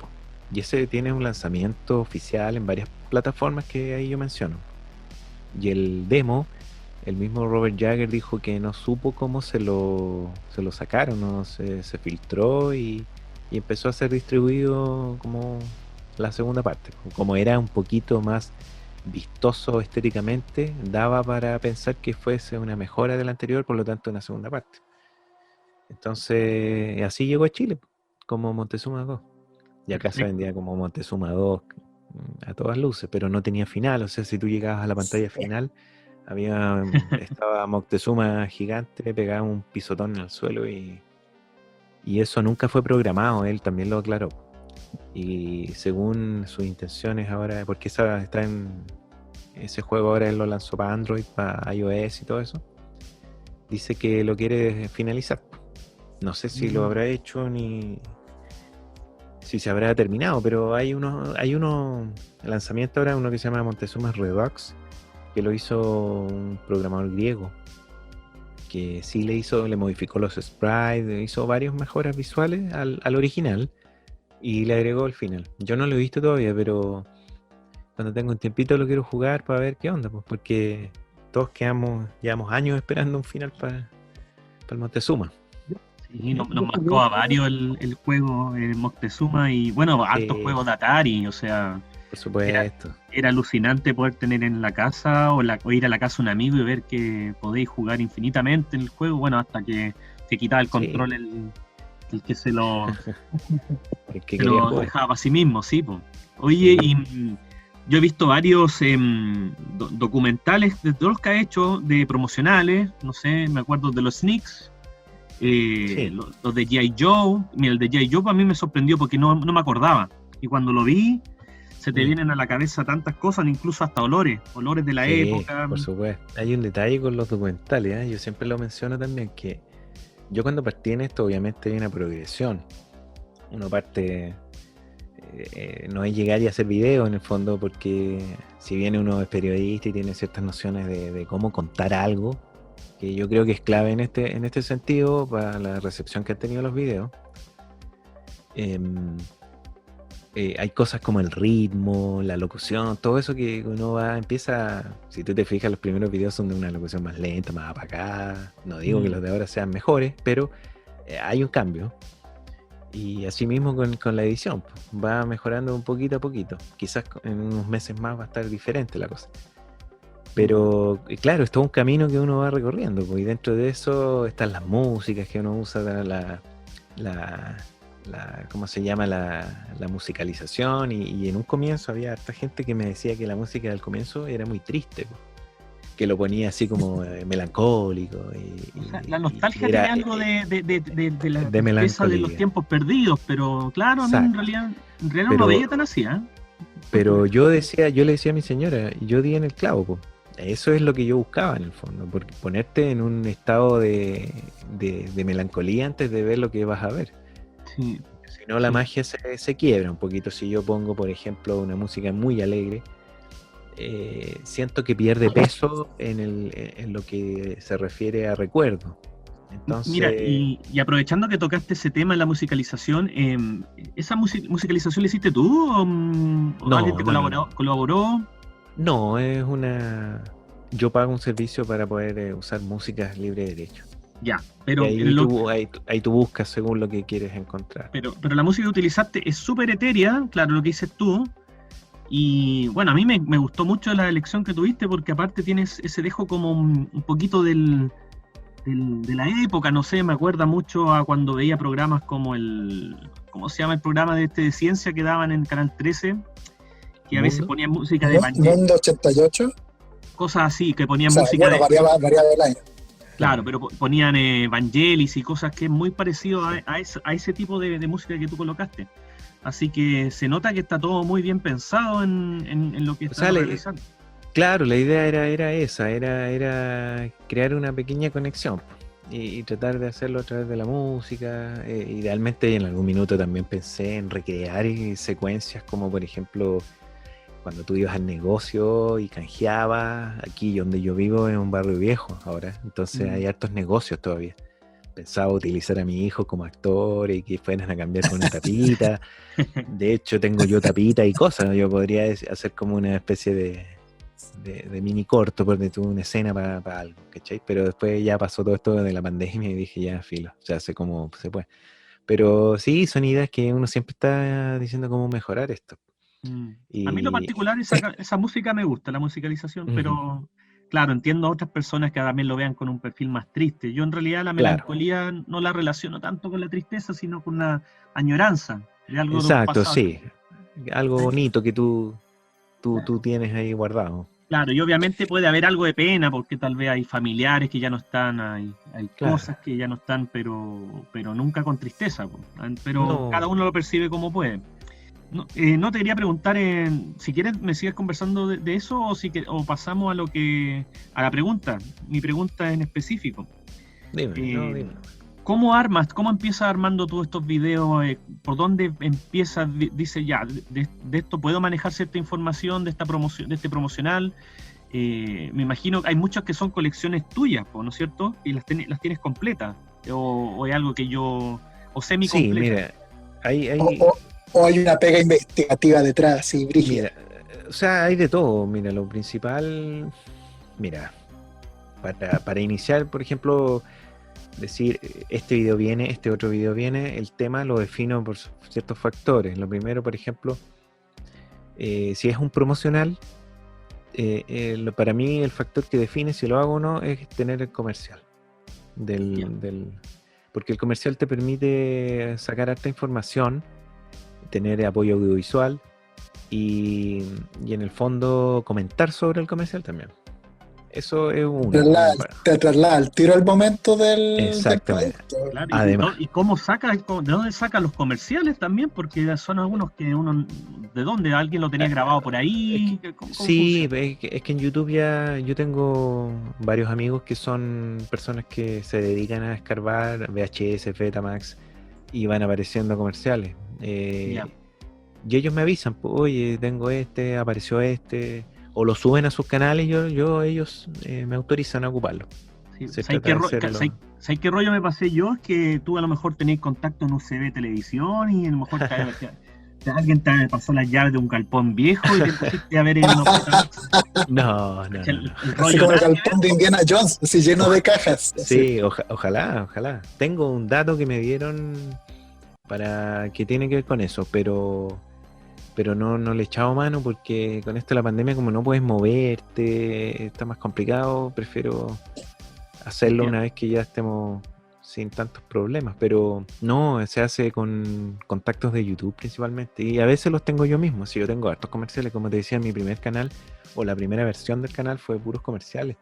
Y ese tiene un lanzamiento oficial en varias plataformas que ahí yo menciono. Y el demo, el mismo Robert Jagger dijo que no supo cómo se lo sacaron, no se filtró y empezó a ser distribuido como la segunda parte. Como era un poquito más vistoso estéticamente, daba para pensar que fuese una mejora del anterior, por lo tanto una segunda parte. Entonces así llegó a Chile, como Montezuma 2. Y acá se vendía como Montezuma 2 a todas luces, pero no tenía final. O sea, si tú llegabas a la pantalla final, estaba Moctezuma gigante, pegaba un pisotón en el suelo y eso nunca fue programado, él también lo aclaró. Y según sus intenciones ahora, porque ese juego ahora él lo lanzó para Android, para iOS y todo eso, dice que lo quiere finalizar. No sé si lo habrá hecho ni si se habrá terminado, pero hay uno lanzamiento ahora, uno que se llama Montezuma Redux, que lo hizo un programador griego, que sí le modificó los sprites, hizo varias mejoras visuales al original y le agregó el final. Yo no lo he visto todavía, pero cuando tengo un tiempito lo quiero jugar para ver qué onda, pues, porque todos llevamos años esperando un final para el Montezuma. Sí, nos marcó a varios el juego, el Moctezuma, y bueno, hartos juegos de Atari, o sea, por supuesto. Era alucinante poder tener en la casa o ir a la casa de un amigo y ver que podéis jugar infinitamente en el juego, bueno, hasta que te quitaba el control el que se lo, dejaba para sí mismo, sí, po. Oye, y yo he visto varios documentales de todos los que ha hecho, de promocionales, no sé, me acuerdo de los Sneaks, los de G.I. Joe. Mira, el de G.I. Joe a mí me sorprendió porque no me acordaba, y cuando lo vi se te vienen a la cabeza tantas cosas, incluso hasta olores de la época. Por supuesto. Hay un detalle con los documentales, yo siempre lo menciono también, que yo cuando partí en esto obviamente hay una progresión. Uno parte, no es llegar y hacer video en el fondo, porque si bien uno es periodista y tiene ciertas nociones de cómo contar algo, que yo creo que es clave en este sentido para la recepción que han tenido los videos, hay cosas como el ritmo, la locución, todo eso que uno empieza, si tú te fijas, los primeros videos son de una locución más lenta, más apagada. No digo que los de ahora sean mejores, pero hay un cambio. Y así mismo con la edición, pues, va mejorando un poquito a poquito. Quizás en unos meses más va a estar diferente la cosa. Pero claro, es todo un camino que uno va recorriendo, pues, y dentro de eso están las músicas que uno usa, ¿cómo se llama? La musicalización, y en un comienzo había harta gente que me decía que la música del comienzo era muy triste, pues, que lo ponía así como melancólico. O sea, la nostalgia era, tiene algo de la de tristeza melancolía. de los tiempos perdidos, pero claro, a mí en realidad no Pero- lo veía tan así, ¿eh? Pero yo le decía a mi señora, y yo di en el clavo, pues. Eso es lo que yo buscaba en el fondo, porque ponerte en un estado de melancolía antes de ver lo que vas a ver. Sí. Si no, la magia se quiebra un poquito. Si yo pongo, por ejemplo, una música muy alegre, siento que pierde peso en lo que se refiere a recuerdo. Entonces, Mira, y aprovechando que tocaste ese tema en la musicalización, ¿esa musicalización la hiciste tú o No, alguien te colaboró? no, es yo pago un servicio para poder usar músicas libre de derecho. Ya, pero, Y ahí tú buscas según lo que quieres encontrar. pero la música que utilizaste es súper etérea, claro, lo que dices tú. Y bueno, a mí me gustó mucho la elección que tuviste, porque aparte tienes ese dejo como un poquito de la época, no sé, me acuerda mucho a cuando veía programas como ¿cómo se llama el programa de ciencia que daban en Canal 13? Que a veces ponían música de Mundo 88. cosas así, que ponían O sea, música bueno, variaba el año. Claro, pero ponían Vangelis y cosas que es muy parecido a ese tipo de música que tú colocaste. Así que se nota que está todo muy bien pensado en lo que estás realizando. Claro, la idea era esa, era crear una pequeña conexión y tratar de hacerlo a través de la música. Idealmente en algún minuto también pensé en recrear secuencias como, por ejemplo, cuando tú ibas al negocio y canjeabas. Aquí donde yo vivo es un barrio viejo ahora, entonces hay hartos negocios todavía. Pensaba utilizar a mi hijo como actor y que fueran a cambiar con una tapita. De hecho, tengo yo tapita y cosas. Yo podría hacer como una especie de mini corto, porque tuve una escena para algo, ¿cachai? Pero después ya pasó todo esto de la pandemia y dije, ya, filo, o sea, hace como se puede. Pero sí, son ideas que uno siempre está diciendo cómo mejorar esto. A mí lo particular, esa música me gusta, la musicalización, pero claro, entiendo a otras personas que también lo vean con un perfil más triste. Yo en realidad la melancolía no la relaciono tanto con la tristeza, sino con una añoranza de algo Exacto, pasado. sí. Algo bonito que tú tienes ahí guardado. Claro, y obviamente puede haber algo de pena, porque tal vez hay familiares que ya no están, hay Claro. cosas que ya no están, pero nunca con tristeza. Pero No. cada uno lo percibe como puede. No te quería preguntar, si quieres me sigues conversando de eso o pasamos a la pregunta, mi pregunta en específico. Dime, dime. ¿Cómo empiezas armando tú estos videos? ¿Por dónde empiezas? Dice ya, de esto puedo manejar cierta información de esta promoción, de este promocional. Me imagino que hay muchas que son colecciones tuyas, ¿no es cierto? Y las tienes completas. O es algo que o semi-completa. Sí, mira, hay O hay una pega investigativa detrás, sí, brígida. Mira, o sea, hay de todo. Mira, lo principal, mira, para iniciar, por ejemplo, decir este video viene, este otro video viene, el tema lo defino por ciertos factores. Lo primero, por ejemplo, si es un promocional, para mí el factor que define si lo hago o no es tener el comercial. Porque el comercial te permite sacar harta información, tener apoyo audiovisual y en el fondo comentar sobre el comercial también. Eso es Te traslada al tiro al momento del Exactamente. producto. Claro, Además. ¿Y cómo de dónde saca los comerciales también? Porque son algunos que ¿de dónde? ¿Alguien lo tenía grabado por ahí? ¿Cómo Sí, funciona? es que en YouTube yo tengo varios amigos que son personas que se dedican a escarbar VHS, Betamax y van apareciendo comerciales. Y ellos me avisan, oye, tengo apareció o lo suben a sus canales y ellos me autorizan a ocuparlo. Sí, ¿sabes qué rollo me pasé yo? Es que tú a lo mejor tenías contacto en UCB Televisión y a lo mejor Alguien te pasó las llaves de un galpón viejo y te pusiste a ver en unos catálogos. No. El Así rollo como el nada que galpón de Indiana Jones, así lleno de cajas. así. Sí, ojalá. Tengo un dato que me dieron para que tiene que ver con eso, pero no le he echado mano porque con esto de la pandemia, como no puedes moverte, está más complicado, prefiero hacerlo una vez que ya estemos sin tantos problemas, pero no, se hace con contactos de YouTube principalmente, y a veces los tengo yo mismo. Si yo tengo hartos comerciales, como te decía, mi primer canal o la primera versión del canal fue puros comerciales,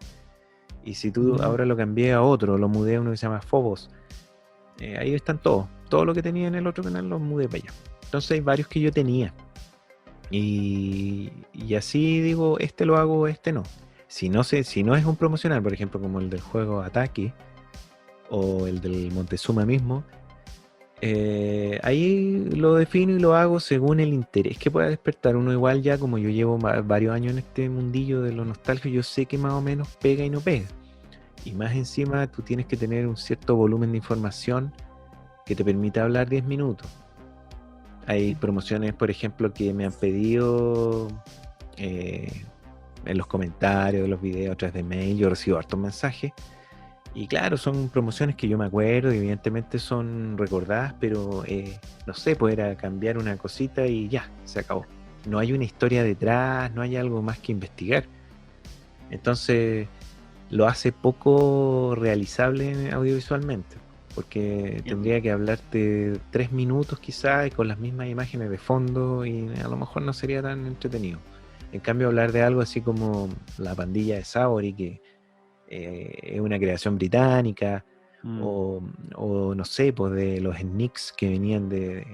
y si tú ahora lo cambié a otro, lo mudé a uno que se llama Phobos, ahí están todo lo que tenía en el otro canal lo mudé para allá. Entonces hay varios que yo tenía, y así digo, este lo hago, este no. Si no es un promocional, por ejemplo, como el del juego Ataque o el del Montezuma mismo, ahí lo defino y lo hago según el interés que pueda despertar. Uno igual ya, como yo llevo varios años en este mundillo de lo nostálgico, yo sé que más o menos pega y no pega. Y más encima tú tienes que tener un cierto volumen de información que te permita hablar 10 minutos. Hay promociones, por ejemplo, que me han pedido en los comentarios de los videos, a través de mail. Yo recibo hartos mensajes. Y claro, son promociones que yo me acuerdo y evidentemente son recordadas, pero no sé, poder cambiar una cosita y ya, se acabó. No hay una historia detrás, no hay algo más que investigar. Entonces lo hace poco realizable audiovisualmente, porque tendría que hablarte 3 minutos quizás y con las mismas imágenes de fondo, y a lo mejor no sería tan entretenido. En cambio, hablar de algo así como La Pandilla de Saori, que es una creación británica, o no sé, pues de los Snicks, que venían de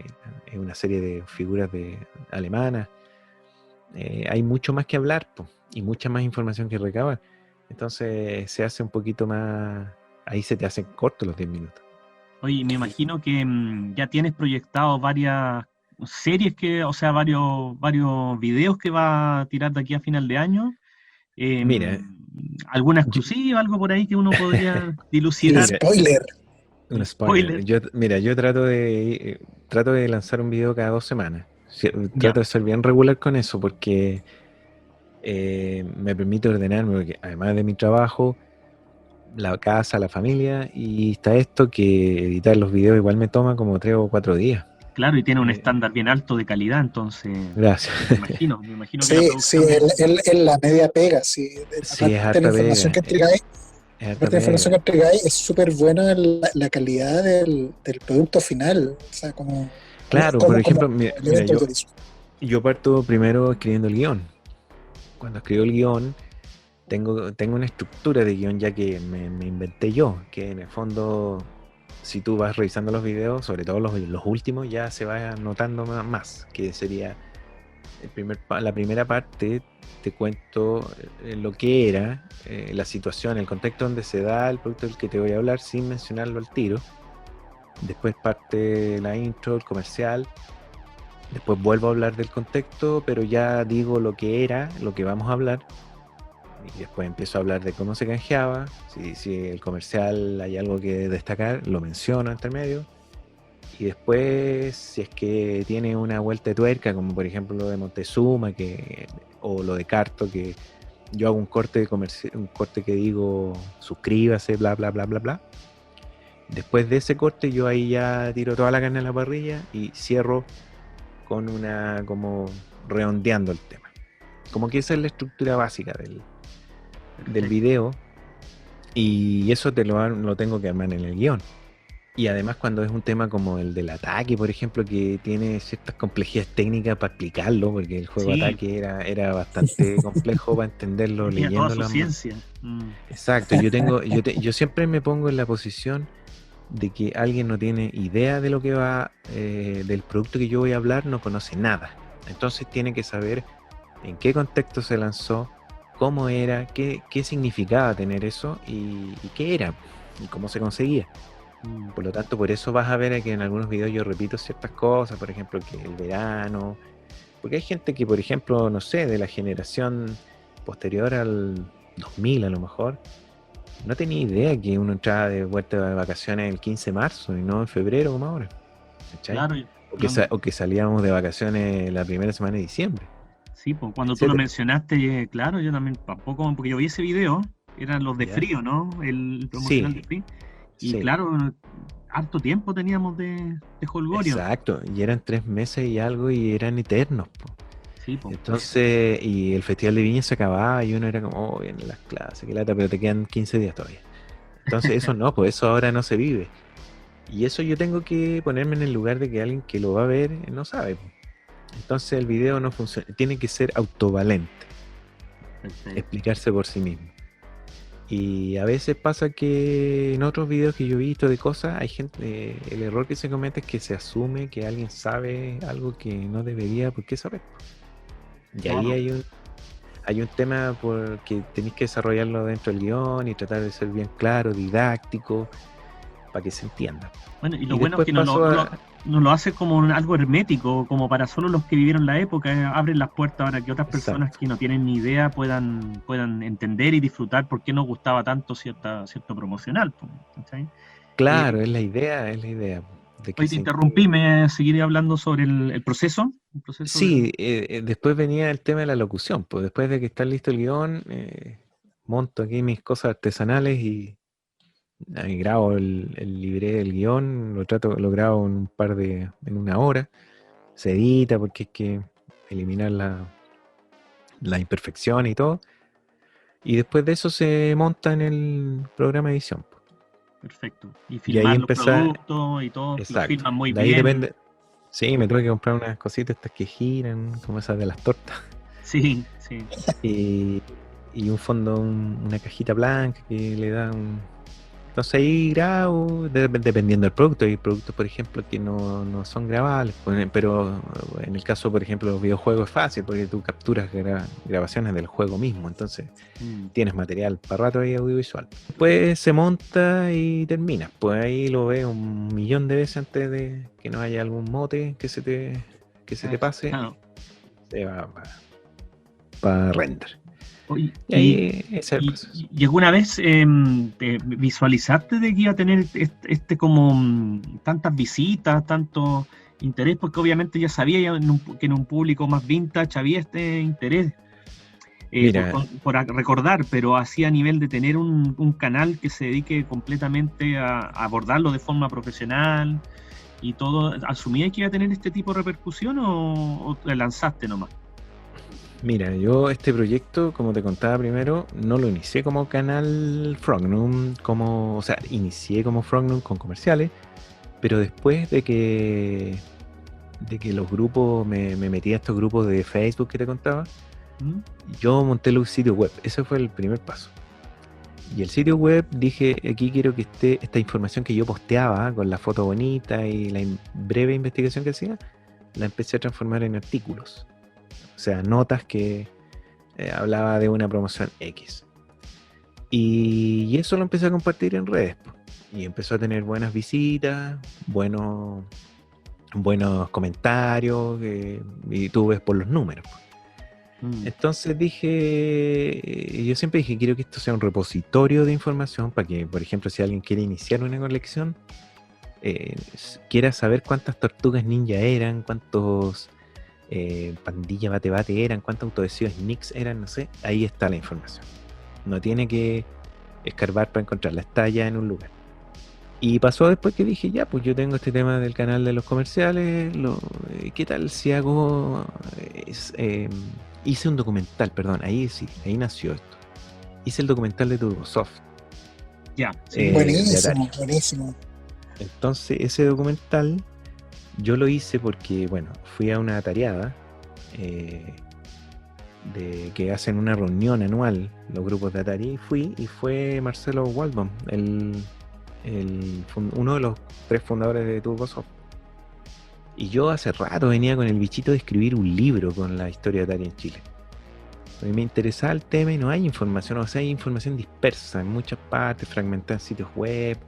una serie de figuras alemanas, hay mucho más que hablar, pues, y mucha más información que recabar. Entonces se hace un poquito más, ahí se te hacen cortos los 10 minutos. Oye, me imagino que ya tienes proyectado varias series varios videos que va a tirar de aquí a final de año. Mira, ¿alguna exclusiva, algo por ahí que uno podría dilucidar? Un spoiler. Yo trato de lanzar un video cada 2 semanas. Trato de ser bien regular con eso, porque me permite ordenarme, porque además de mi trabajo, la casa, la familia, y está esto que editar los videos igual me toma como 3 o 4 días. Claro, y tiene un estándar bien alto de calidad, entonces. Gracias. Me imagino que la producción. Sí, en la media pega, sí. Sí, es harta la información pega. La información que entregáis es súper buena, la calidad del producto final. O sea, como. Claro, por ejemplo, mira, yo parto primero escribiendo el guión. Cuando escribo el guión, tengo una estructura de guión ya que me inventé yo, que en el fondo, si tú vas revisando los videos, sobre todo los últimos, ya se va notando más, que sería la primera parte. Te cuento lo que era, la situación, el contexto donde se da el producto del que te voy a hablar sin mencionarlo al tiro. Después parte la intro, el comercial. Después vuelvo a hablar del contexto, pero ya digo lo que era, lo que vamos a hablar. Y después empiezo a hablar de cómo se canjeaba. Si el comercial hay algo que destacar, lo menciono entre medio. Y después, si es que tiene una vuelta de tuerca, como por ejemplo lo de Montezuma, o lo de Carto, que yo hago un corte que digo suscríbase, bla bla bla bla bla. Después de ese corte, yo ahí ya tiro toda la carne en la parrilla y cierro con como redondeando el tema. Como que esa es la estructura básica del video, y eso lo tengo que armar en el guión. Y además, cuando es un tema como el del Ataque, por ejemplo, que tiene ciertas complejidades técnicas para explicarlo, porque el juego Ataque era bastante complejo para entenderlo leyéndolo. Toda su ciencia. Exacto, yo siempre me pongo en la posición de que alguien no tiene idea de lo que va, del producto que yo voy a hablar, no conoce nada. Entonces tiene que saber en qué contexto se lanzó, cómo era, qué significaba tener eso y qué era y cómo se conseguía. Por lo tanto, por eso vas a ver que en algunos videos yo repito ciertas cosas, por ejemplo, que el verano, porque hay gente que, por ejemplo, no sé, de la generación posterior al 2000 a lo mejor, no tenía idea que uno entraba de vuelta de vacaciones el 15 de marzo y no en febrero como ahora. ¿Cachai? Claro, O que salíamos de vacaciones la primera semana de diciembre. Sí, pues cuando tú lo mencionaste, claro, yo también tampoco, porque yo vi ese video, eran los de frío, ¿no? El promocional de frío. Y claro, harto tiempo teníamos de jolgorio. Exacto, y eran 3 meses y algo y eran eternos, po. Sí, pues. Entonces, y el Festival de Viña se acababa y uno era como, vienen las clases, qué lata, pero te quedan 15 días todavía. Entonces eso no, pues eso ahora no se vive. Y eso yo tengo que ponerme en el lugar de que alguien que lo va a ver no sabe, po. Entonces el video no funciona, tiene que ser autovalente, explicarse por sí mismo. Y a veces pasa que en otros videos que yo he visto de cosas, hay gente, el error que se comete es que se asume que alguien sabe algo que no debería, ¿por qué saber? Y ahí hay un tema porque tenéis que desarrollarlo dentro del guión y tratar de ser bien claro, didáctico, para que se entienda. Bueno, y lo bueno es que no lo hace como algo hermético, como para solo los que vivieron la época, abren las puertas para que otras personas que no tienen ni idea puedan entender y disfrutar por qué nos gustaba tanto cierto promocional. ¿Sí? Claro, es la idea. Hoy te interrumpí, ¿me seguiré hablando sobre el proceso? Sí, después venía el tema de la locución, pues después de que está listo el guión, monto aquí mis cosas artesanales y grabo el libré del guión, lo grabo en una hora, se edita porque hay que eliminar la imperfección y todo, y después de eso se monta en el programa de edición. Perfecto. Y filmar los productos y todo, lo filman muy bien. Depende. Sí, me tuve que comprar unas cositas estas que giran, como esas de las tortas. Sí. Y un fondo, una cajita blanca que le da un... Entonces ahí grabo, dependiendo del producto. Hay productos, por ejemplo, que no son grabables, pero en el caso, por ejemplo, de los videojuegos es fácil, porque tú capturas grabaciones del juego mismo, entonces tienes material para rato ahí audiovisual. Después se monta y termina, pues ahí lo ves 1.000.000 de veces antes de que no haya algún mote que se te pase, se va para render. ¿Y alguna vez te visualizaste de que iba a tener como tantas visitas, tanto interés? Porque obviamente ya sabía que en un público más vintage había este interés por recordar, pero así a nivel de tener un canal que se dedique completamente a abordarlo de forma profesional y todo, ¿asumías que iba a tener este tipo de repercusión o te lanzaste nomás? Mira, yo este proyecto, como te contaba primero, no lo inicié como canal Frognum, inicié como Frognum con comerciales, pero después de que los grupos, me metí a estos grupos de Facebook que te contaba, yo monté los sitios web, ese fue el primer paso. Y el sitio web dije, aquí quiero que esté esta información que yo posteaba con la foto bonita y la breve investigación que hacía, la empecé a transformar en artículos. O sea, notas que hablaba de una promoción X. Y eso lo empecé a compartir en redes. Y empezó a tener buenas visitas, buenos comentarios, y tú ves por los números. Entonces yo siempre dije, quiero que esto sea un repositorio de información para que, por ejemplo, si alguien quiere iniciar una colección, quiera saber cuántas tortugas ninja eran, cuántos... pandilla bate eran, cuántos autodesivos Nix eran, no sé, ahí está la información. No tiene que escarbar para encontrarla, está ya en un lugar. Y pasó después que dije, ya, pues yo tengo este tema del canal de los comerciales, ¿qué tal si hago... hice un documental, perdón, ahí nació esto. Hice el documental de Turbosoft. Ya, buenísimo. Entonces, ese documental yo lo hice porque, fui a una tareada de que hacen una reunión anual los grupos de Atari, y fue Marcelo Waldbaum, uno de los 3 fundadores de Turbosoft. Y yo hace rato venía con el bichito de escribir un libro con la historia de Atari en Chile. Porque me interesaba el tema y no hay información, o sea, hay información dispersa en muchas partes, fragmentada en sitios web,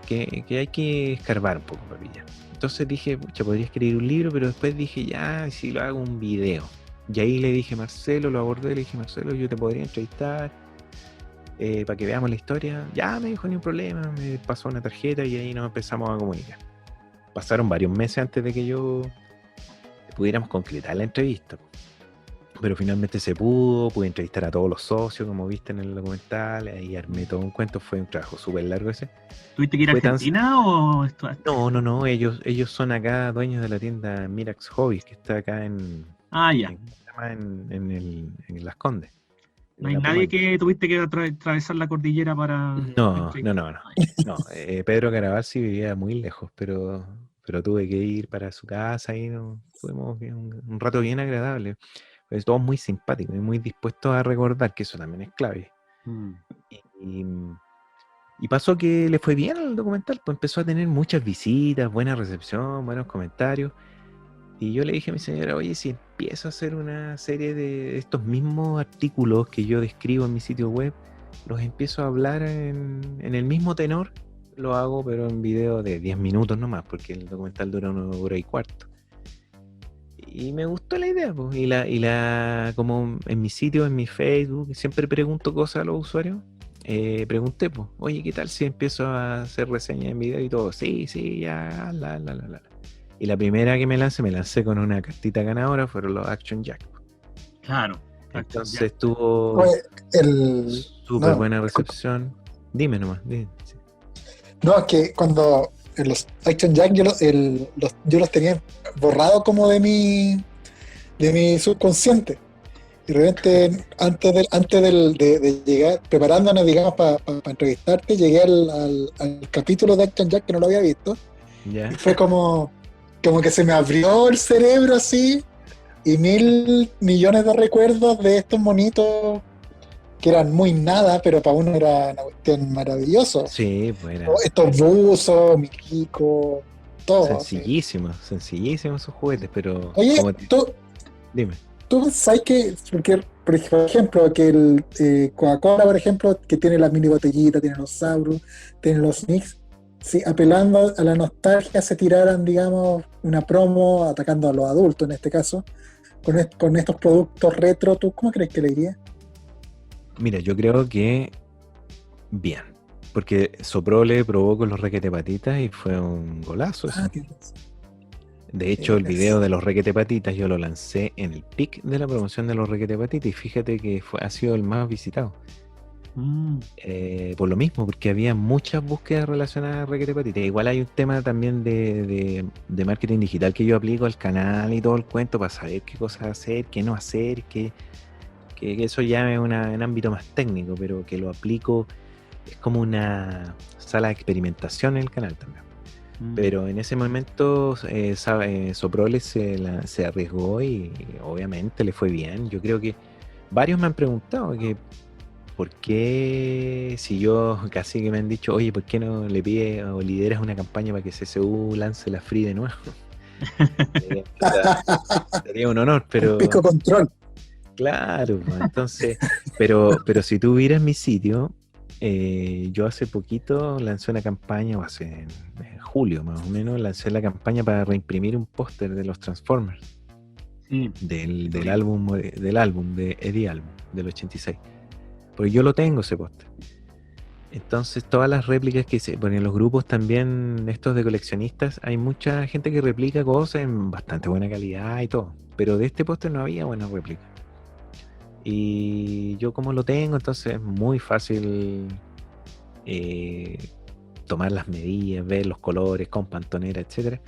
que hay que escarbar un poco para pillar. Entonces dije, podría escribir un libro, pero después dije, ya, si lo hago un video. Y ahí le dije a Marcelo, lo abordé, le dije, Marcelo, yo te podría entrevistar para que veamos la historia. Ya, me dijo, ni un problema, me pasó una tarjeta y ahí nos empezamos a comunicar. pasaron varios meses antes de que yo pudiéramos concretar la entrevista. Pero finalmente se pude entrevistar a todos los socios, como viste en el documental, y armé todo un cuento, fue un trabajo súper largo ese. ¿Tuviste que ir a Fue tan- Argentina o esto? No, ellos son acá dueños de la tienda Mirax Hobbies, que está acá Ah, ya. en Las Condes. No hay La nadie Pumaña. que tuviste que atravesar la cordillera para... No. No, Pedro Caraval sí vivía muy lejos, pero tuve que ir para su casa y tuvimos un rato bien agradable. Pues todos muy simpáticos y muy dispuestos a recordar, que eso también es clave. Mm. Y, y pasó que le fue bien al documental, pues empezó a tener muchas visitas, buena recepción, buenos comentarios. Y yo le dije a mi señora, oye, si empiezo a hacer una serie de estos mismos artículos que yo describo en mi sitio web, los empiezo a hablar en el mismo tenor, lo hago pero en video de 10 minutos nomás, porque el documental dura 1 hora y cuarto. Y me gustó la idea, pues, como en mi sitio, en mi Facebook, siempre pregunto cosas a los usuarios. Pregunté, pues, oye, ¿qué tal si empiezo a hacer reseñas en video y todo? Sí, ya, la. Y la primera que me lancé con una cartita ganadora fueron los Action Jack. Claro. Entonces tuvo Oye, el, súper no, buena recepción. Dime nomás, dime. Sí. no, es que cuando en los Action Jack yo los tenía borrados como de mi subconsciente. Y de repente, de llegar, preparándonos, digamos, para entrevistarte, llegué al capítulo de Action Jack que no lo había visto. ¿Ya? Y fue como que se me abrió el cerebro así, y 1.000 millones de recuerdos de estos monitos que eran muy nada, pero para uno era una cuestión maravillosa. Sí, pues era Estos buzos, Mikiko, todo. Así. sencillísimos esos juguetes, pero Oye, como dime. tú sabes que, porque, por ejemplo, que el Coca-Cola, por ejemplo, que tiene las mini botellitas, tiene los Saurus, tiene los Nix, si apelando a la nostalgia se tiraran, digamos, una promo atacando a los adultos en este caso, con estos productos retro, ¿tú cómo crees que le iría? Mira, yo creo que bien, porque Soprole probó con los requete patitas y fue un golazo eso. Tienes razón. De hecho, el video de los requete patitas yo lo lancé en el pic de la promoción de los requete patitas y fíjate que ha sido el más visitado. Mm. Por lo mismo, porque había muchas búsquedas relacionadas a requete patitas. Igual hay un tema también de marketing digital que yo aplico al canal y todo el cuento para saber qué cosas hacer, qué no hacer, que eso ya es un ámbito más técnico, pero que lo aplico, es como una sala de experimentación en el canal también. Pero en ese momento Soprole se arriesgó y obviamente le fue bien. Yo creo que varios me han preguntado que por qué, si yo casi que me han dicho, oye, ¿por qué no le pides o lideras una campaña para que CSU lance la Free de nuevo? Sería un honor, pero... Pico control. Claro, pues, entonces, pero si tú vieras mi sitio, yo hace poquito lancé una campaña, o en julio más o menos, lancé la campaña para reimprimir un póster de los Transformers, Sí. del álbum de Eddie Album, del 86. Porque yo lo tengo ese póster. Entonces todas las réplicas que se ponen en los grupos también, estos de coleccionistas, hay mucha gente que replica cosas en bastante buena calidad y todo, pero de este póster no había buenas réplicas. Y yo como lo tengo, entonces es muy fácil tomar las medidas, ver los colores con pantonera, etcétera.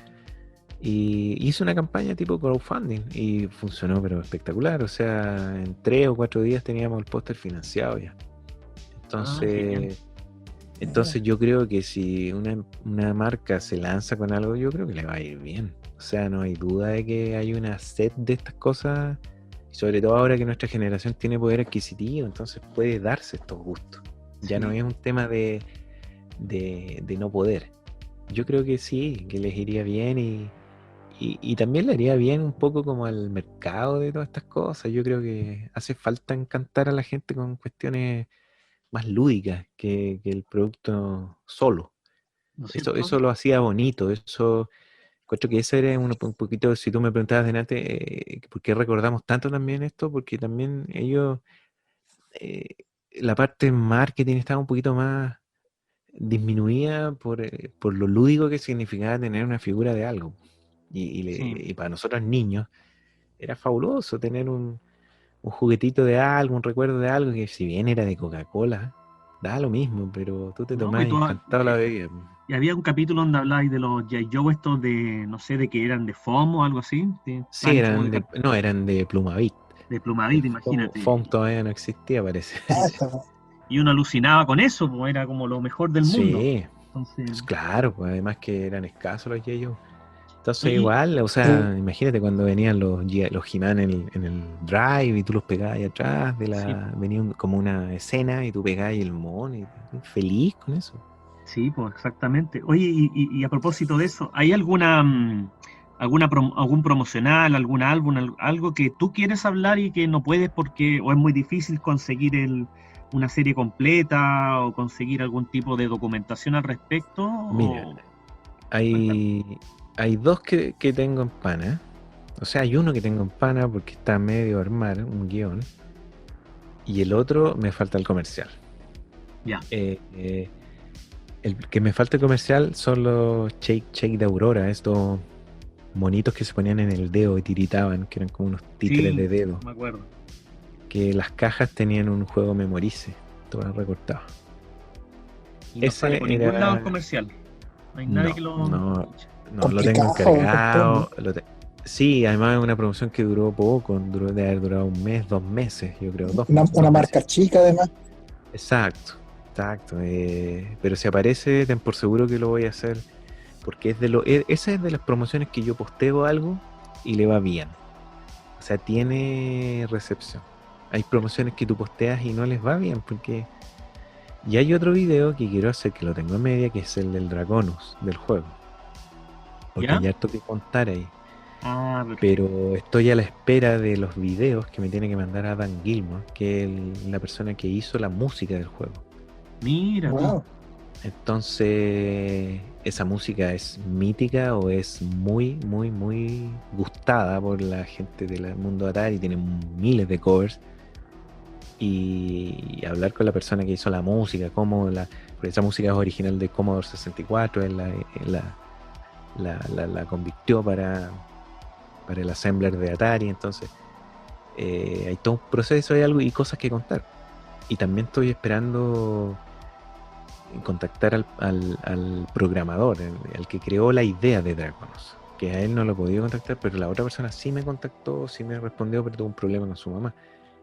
Y hice una campaña tipo crowdfunding y funcionó pero espectacular. O sea, en 3 o 4 días teníamos el póster financiado ya. Entonces yo creo que si una marca se lanza con algo, yo creo que le va a ir bien. O sea, no hay duda de que hay una sed de estas cosas. Sobre todo ahora que nuestra generación tiene poder adquisitivo, entonces puede darse estos gustos. Ya no es un tema de no poder. Yo creo que sí, que les iría bien y también le haría bien un poco como al mercado de todas estas cosas. Yo creo que hace falta encantar a la gente con cuestiones más lúdicas que el producto solo. ¿No es Eso cierto? lo hacía bonito, eso... Encuentro que ese era un poquito, si tú me preguntabas delante, ¿por qué recordamos tanto también esto? Porque también ellos, la parte marketing estaba un poquito más disminuía por lo lúdico que significaba tener una figura de algo. Sí. Y para nosotros niños era fabuloso tener un juguetito de algo, un recuerdo de algo que si bien era de Coca-Cola, da lo mismo, pero tú te No, tomabas encantado la bebida. y había un capítulo donde hablabais de los G.I. Joe estos de, no sé, de que eran de foam o algo así. Sí, eran de Plumavit. de Plumadita, imagínate. Foam todavía no existía, parece. Exacto. Y uno alucinaba con eso, pues era como lo mejor del mundo. Sí, Entonces, pues claro, pues además que eran escasos los G.I. Entonces oye, igual, o sea, imagínate cuando venían los He-Man en el drive y tú los pegabas ahí atrás, venía como una escena y tú pegabas ahí el mono y feliz con eso. sí, pues exactamente. Oye, y a propósito de eso, ¿hay algún promocional, algún álbum, algo que tú quieres hablar y que no puedes porque o es muy difícil conseguir una serie completa o conseguir algún tipo de documentación al respecto? Mira, Cuéntame. hay dos que tengo en pana. O sea, hay uno que tengo en pana porque está medio a armar un guión. Y el otro me falta el comercial. Ya. El que me falta el comercial son los Shake de Aurora, estos monitos que se ponían en el dedo y tiritaban, que eran como unos títeres Sí, de dedo. me acuerdo. Que las cajas tenían un juego Memorice, todo recortado. Y no sale por ningún lado el comercial. No hay nadie que lo... No, lo tengo encargado. Sí, además es una promoción que duró poco, debe haber durado un mes, 2 meses, yo creo. Una marca chica, además. Exacto. Pero si aparece, ten por seguro que lo voy a hacer, porque esa es de las promociones que yo posteo algo y le va bien. O sea, tiene recepción. Hay promociones que tú posteas y no les va bien, porque... Y hay otro video que quiero hacer, que lo tengo en media, que es el del Dragonus, del juego. Porque ¿Ya? hay harto que contar ahí. Ah, Pero estoy a la espera de los videos que me tiene que mandar Adam Gilmour, que es la persona que hizo la música del juego. mira tú. Wow. Entonces, esa música es mítica o es muy, muy, muy gustada por la gente del mundo de Atari. Tiene miles de covers. Y hablar con la persona que hizo la música, porque esa música es original de Commodore 64, él la convirtió para el assembler de Atari. Entonces, hay todo un proceso, hay algo y cosas que contar. Y también estoy esperando contactar al programador, el que creó la idea de Dragonus, que a él no lo he podido contactar, pero la otra persona sí me contactó, sí me respondió, pero tuvo un problema con su mamá.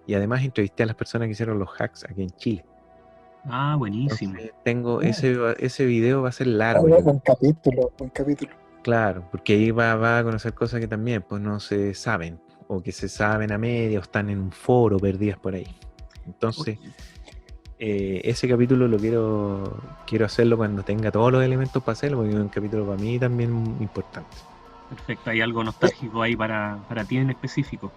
Y además entrevisté a las personas que hicieron los hacks aquí en Chile. Ah, buenísimo. Entonces, tengo ese video, va a ser largo. Buen capítulo. Claro, porque ahí va a conocer cosas que también pues no se saben, o que se saben a media, o están en un foro perdidas por ahí. Entonces, ese capítulo lo quiero hacerlo cuando tenga todos los elementos para hacerlo, porque es un capítulo para mí también importante. Perfecto, hay algo nostálgico ahí para ti en específico.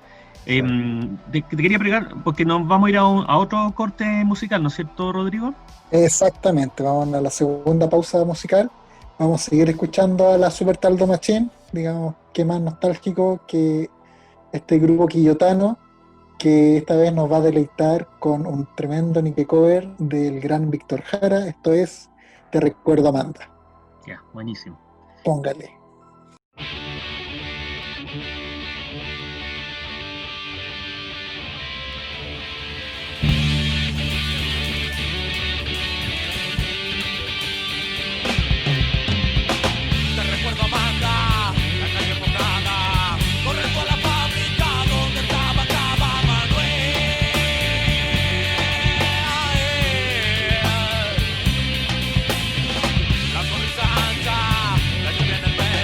Te quería preguntar, porque nos vamos a ir a otro corte musical, ¿no es cierto, Rodrigo? Exactamente, vamos a la segunda pausa musical. Vamos a seguir escuchando a la Super Taldo Machine, digamos, que más nostálgico que este grupo quillotano, que esta vez nos va a deleitar con un tremendo Nike cover del gran Víctor Jara. Esto es Te recuerdo, Amanda. Ya, buenísimo. Póngale. Te recuerdo, Amanda, la calle embrujada, corriendo a la fábrica donde trabajaba Manuel. La sonrisa ancha, la lluvia en el pelo.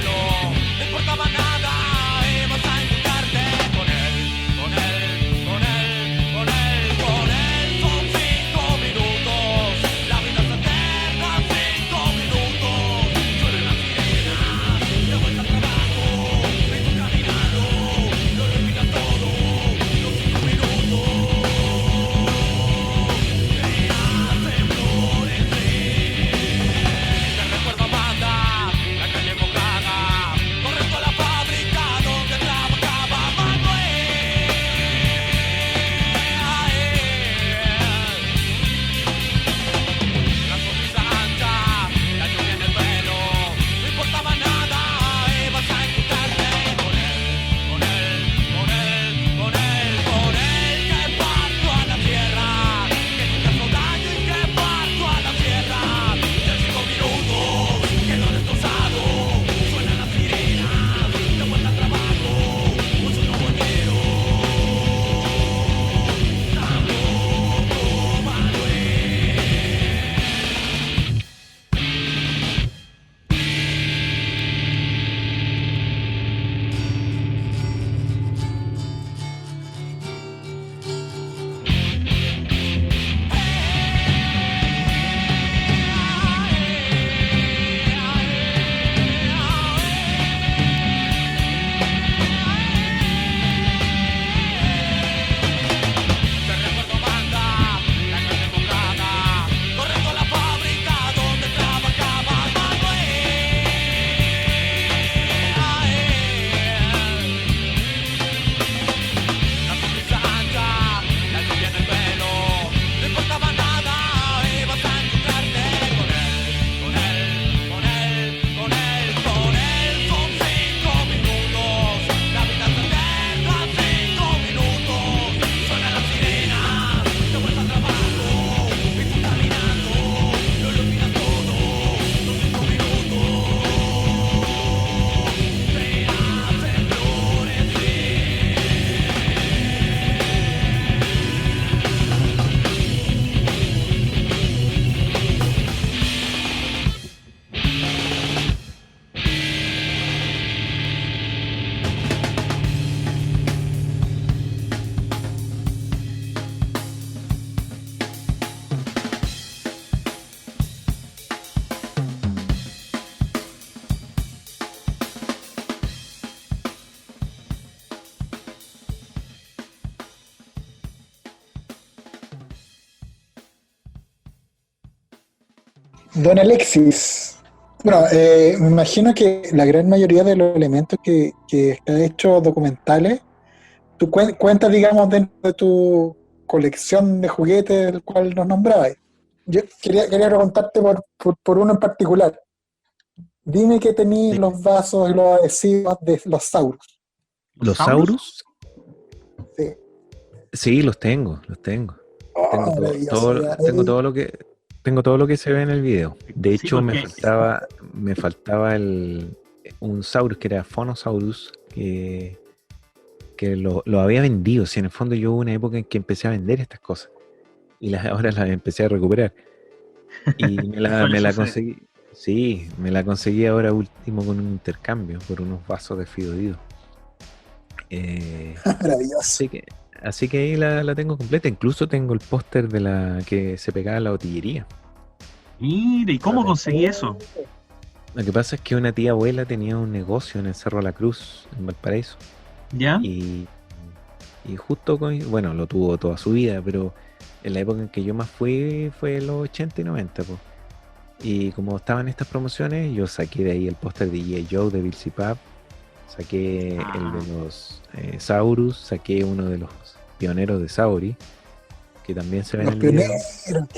Don Alexis. Bueno, me imagino que la gran mayoría de los elementos que ha hecho documentales, tú cuentas, digamos, dentro de tu colección de juguetes del cual nos nombrabas. Yo quería preguntarte por uno en particular. Dime que tenéis Sí. los vasos y los adhesivos de los Saurus. ¿Los Saurus? Saurus? Sí. Sí, los tengo. Tengo Oh, maravilloso. Ya. tengo todo lo que se ve en el video. De Sí, hecho, porque me faltaba un Saurus que era Phonosaurus, que lo había vendido. Si en el fondo yo hubo una época en que empecé a vender estas cosas y ahora las empecé a recuperar. Y suele me la suceder. conseguí. Sí, me la conseguí ahora último con un intercambio por unos vasos de Fido. Maravilloso. Así que ahí la tengo completa. Incluso tengo el póster de la que se pegaba en la botillería. Mire, ¿y cómo A ver. conseguí eso? Lo que pasa es que una tía abuela tenía un negocio en el Cerro La Cruz, en Valparaíso. ¿Ya? Y justo bueno, lo tuvo toda su vida, pero en la época en que yo más fui fue en los 80 y 90, pues. Y como estaban estas promociones, yo saqué de ahí el póster de G.I. Joe de Bill Pap, saqué el de los Saurus, saqué uno de los pioneros de Sauri, que también se ve en Los el video. pioneros.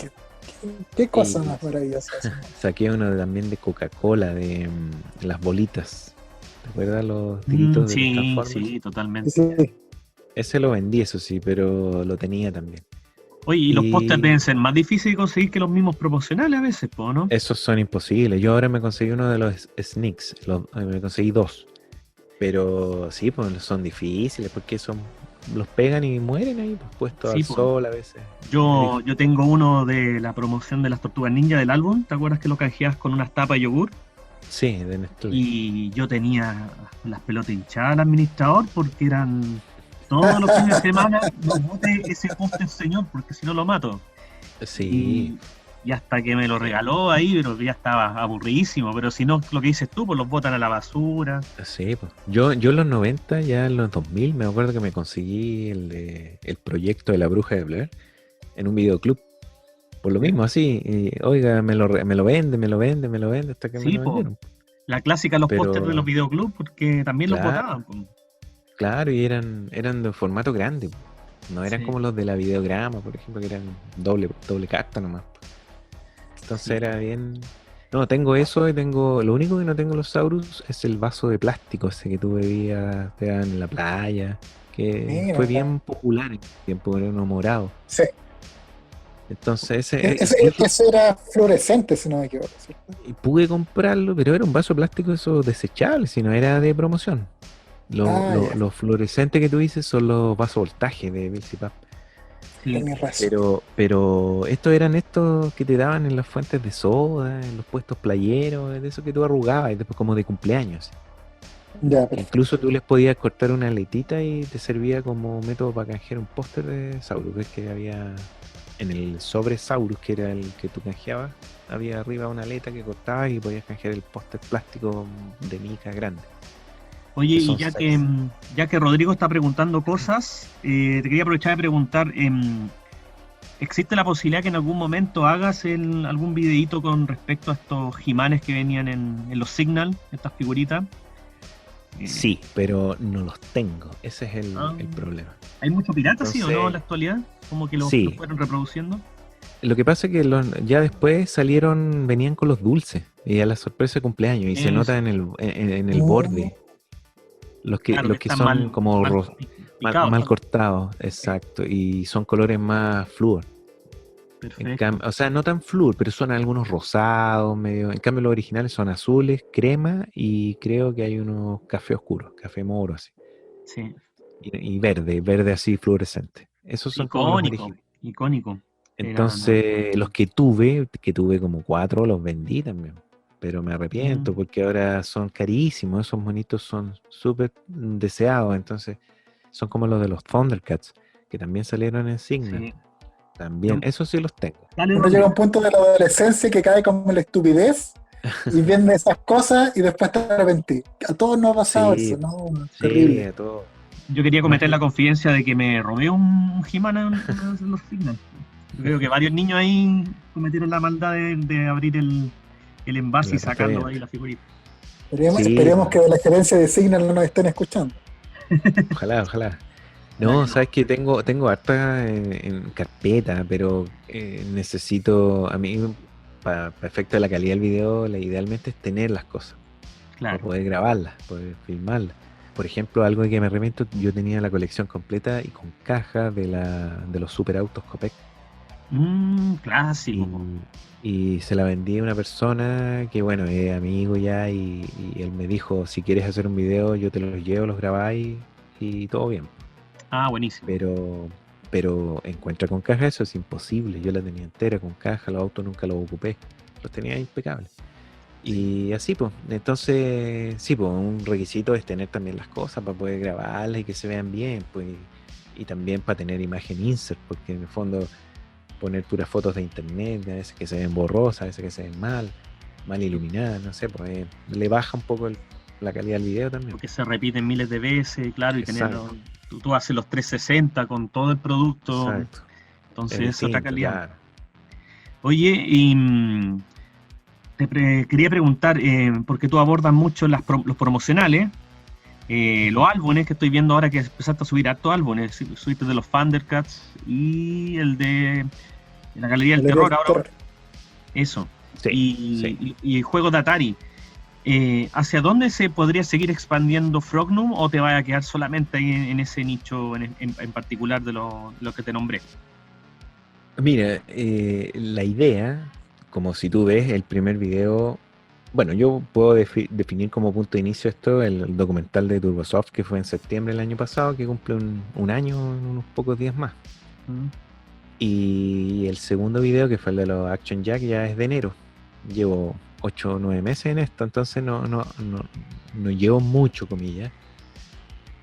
Qué cosa Y más maravillosa. saqué uno también de Coca-Cola, de las bolitas. ¿Te acuerdas los tiritos de los Sí, Transformers? sí, totalmente. Sí. Ese lo vendí, eso sí, pero lo tenía también. Oye, y los Y- pósters deben ser más difíciles de conseguir que los mismos promocionales a veces, ¿no? Esos son imposibles. Yo ahora me conseguí uno de los Snicks, me conseguí 2. Pero sí, pues son difíciles porque los pegan y mueren ahí, pues, puestos Sí, al pues. sol a veces. Yo tengo uno de la promoción de las Tortugas Ninja del álbum, ¿te acuerdas que lo canjeabas con unas tapas de yogur? Sí, de Nestlé. Y yo tenía las pelotas hinchadas al administrador porque eran todos los fines de semana, no bote ese póster, señor, porque si no lo mato. Sí, Y hasta que me lo regaló ahí, pero ya estaba aburridísimo. Pero si no, lo que dices tú, pues los botan a la basura. sí, pues. Yo en los 90, ya en los 2000, me acuerdo que me conseguí el proyecto de la Bruja de Blair en un videoclub. Por lo mismo, así, oiga, me lo vende, hasta que me Sí, lo po. vendieron. La clásica, los Pero- pósters de los videoclubs, porque también los Claro. botaban. Pues. Claro, y eran de formato grande, po. No eran Sí. como los de la videograma, por ejemplo, que eran doble carta nomás. Entonces Sí. era bien. No, tengo eso y tengo. Lo único que no tengo los Saurus es el vaso de plástico ese que tú bebías, te daban en la playa, que Mira. fue bien popular en ese tiempo, era uno morado. Sí. Entonces Ese era fluorescente, si no me equivoco. ¿Cierto? y pude comprarlo, pero era un vaso de plástico eso desechable, si no era de promoción. Ya. Los fluorescentes que tú dices son los vasos voltaje de Bill Pap. Sí. Tenés razón. Pero estos eran estos que te daban en las fuentes de soda, en los puestos playeros, de eso que tú arrugabas, y después como de cumpleaños. Ya, perfecto. Incluso tú les podías cortar una aletita y te servía como método para canjear un póster de Saurus. Ves que había en el sobre Saurus, que era el que tú canjeabas, había arriba una aleta que cortabas y podías canjear el póster plástico de mica grande. Oye, Que y son ya que Rodrigo está preguntando cosas, te quería aprovechar de preguntar, ¿existe la posibilidad que en algún momento hagas algún videíto con respecto a estos He-Manes que venían en los Signal, estas figuritas? Sí, pero no los tengo. Ese es el problema. ¿Hay mucho pirata, sí o no, Entonces- en la actualidad? Como que los Sí. fueron reproduciendo. Lo que pasa es que ya después venían con los dulces y a la sorpresa de cumpleaños y se Eso. nota en el Mm. borde. Los que están son como picados, mal cortados, exacto, y son colores más flúor. Perfecto. O sea, no tan flúor, pero son algunos rosados, medio. En cambio, los originales son azules, crema y creo que hay unos café oscuro, café moro así. Sí. Y verde así fluorescente. Esos son como los Icónico, originales. icónico. Entonces, los que tuve como 4, los vendí también. Pero me arrepiento porque ahora son carísimos. Esos monitos son súper deseados. Entonces, son como los de los Thundercats, que también salieron en Signal. Sí. También, Pero- esos sí los tengo. Dale, Uno Rodrigo. llega a un punto de la adolescencia que cae como en la estupidez y vende esas cosas y después te arrepentís. A todos nos ha pasado Sí, eso, ¿no? Sí, Terrible. a todo. Yo quería cometer la confidencia de que me robé un He-Man en los Signal. Creo que varios niños ahí cometieron la maldad de abrir el envase La y sacarlo transferencia. ahí la figurita. Esperemos, Sí, esperemos pues, que la gerencia de Signal no nos estén escuchando. ojalá, ojalá. Ojalá No, que no. sabes que tengo harta en carpeta, pero necesito, a mí, para efecto de la calidad del video, idealmente es tener las cosas, para Claro. poder grabarlas, poder filmarlas. Por ejemplo, algo que me arrepiento, yo tenía la colección completa y con caja de los superautos Copec. Clásico. Y se la vendí a una persona que, bueno, es amigo ya, y él me dijo, si quieres hacer un video, yo te los llevo, los grabáis y todo bien. Ah, buenísimo. Pero encuentra con caja, eso es imposible. Yo la tenía entera con caja, los autos nunca los ocupé, los tenía impecables. Y así, pues, entonces, sí, pues, un requisito es tener también las cosas para poder grabarlas y que se vean bien, pues, y también para tener imagen insert, porque en el fondo poner puras fotos de internet, a veces que se ven borrosas, a veces que se ven mal iluminadas, no sé, pues le baja un poco la calidad del video también. Porque se repiten miles de veces, claro, y Exacto. tú haces los 360 con todo el producto, Exacto. entonces Es es otra distinto, calidad. claro. Oye, y quería preguntar, porque tú abordas mucho los promocionales, los álbumes que estoy viendo ahora que empezaste a subir hartos álbumes, subiste de los Thundercats y el de la Galería del Terror ahora, eso, Sí. y juegos de Atari. ¿Hacia dónde se podría seguir expandiendo Frognum o te vas a quedar solamente ahí en ese nicho en particular de lo que te nombré? Mira, la idea, como si tú ves el primer video, bueno, yo puedo definir como punto de inicio esto, el documental de Turbosoft que fue en septiembre del año pasado, que cumple un año en unos pocos días más. Y el segundo video, que fue el de los Action Jack, ya es de enero. Llevo 8 o 9 meses en esto, entonces no llevo mucho, comillas.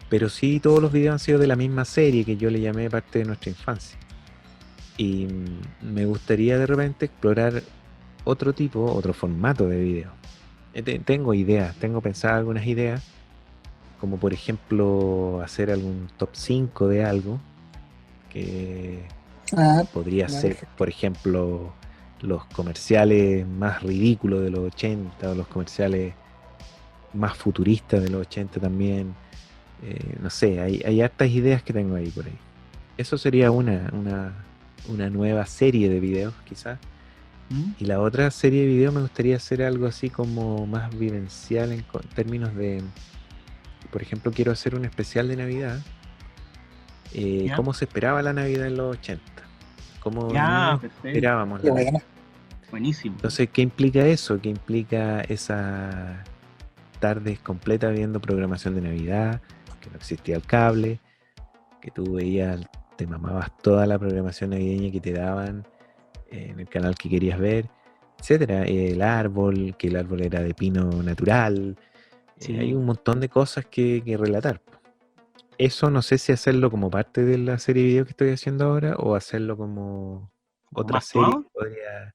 Pero sí, todos los videos han sido de la misma serie que yo le llamé parte de nuestra infancia. Y me gustaría de repente explorar otro formato de video. Tengo ideas, tengo pensadas algunas ideas, como por ejemplo hacer algún top 5 de algo, que podría ser, por ejemplo, los comerciales más ridículos de los 80, o los comerciales más futuristas de los 80 también. No sé, hay hartas ideas que tengo ahí por ahí. Eso sería una nueva serie de videos, quizás. Y la otra serie de videos me gustaría hacer algo así como más vivencial en términos de, por ejemplo, quiero hacer un especial de Navidad. ¿Cómo se esperaba la Navidad en los 80? ¿Cómo esperábamos la Navidad? Buenísimo. Entonces, ¿qué implica eso? ¿Qué implica esa tardes completas viendo programación de Navidad? Que no existía el cable, que tú veías, te mamabas toda la programación navideña que te daban en el canal que querías ver, etcétera. El árbol, que el árbol era de pino natural. Hay un montón de cosas que relatar. Eso no sé si hacerlo como parte de la serie de videos que estoy haciendo ahora o hacerlo como otra serie que podría...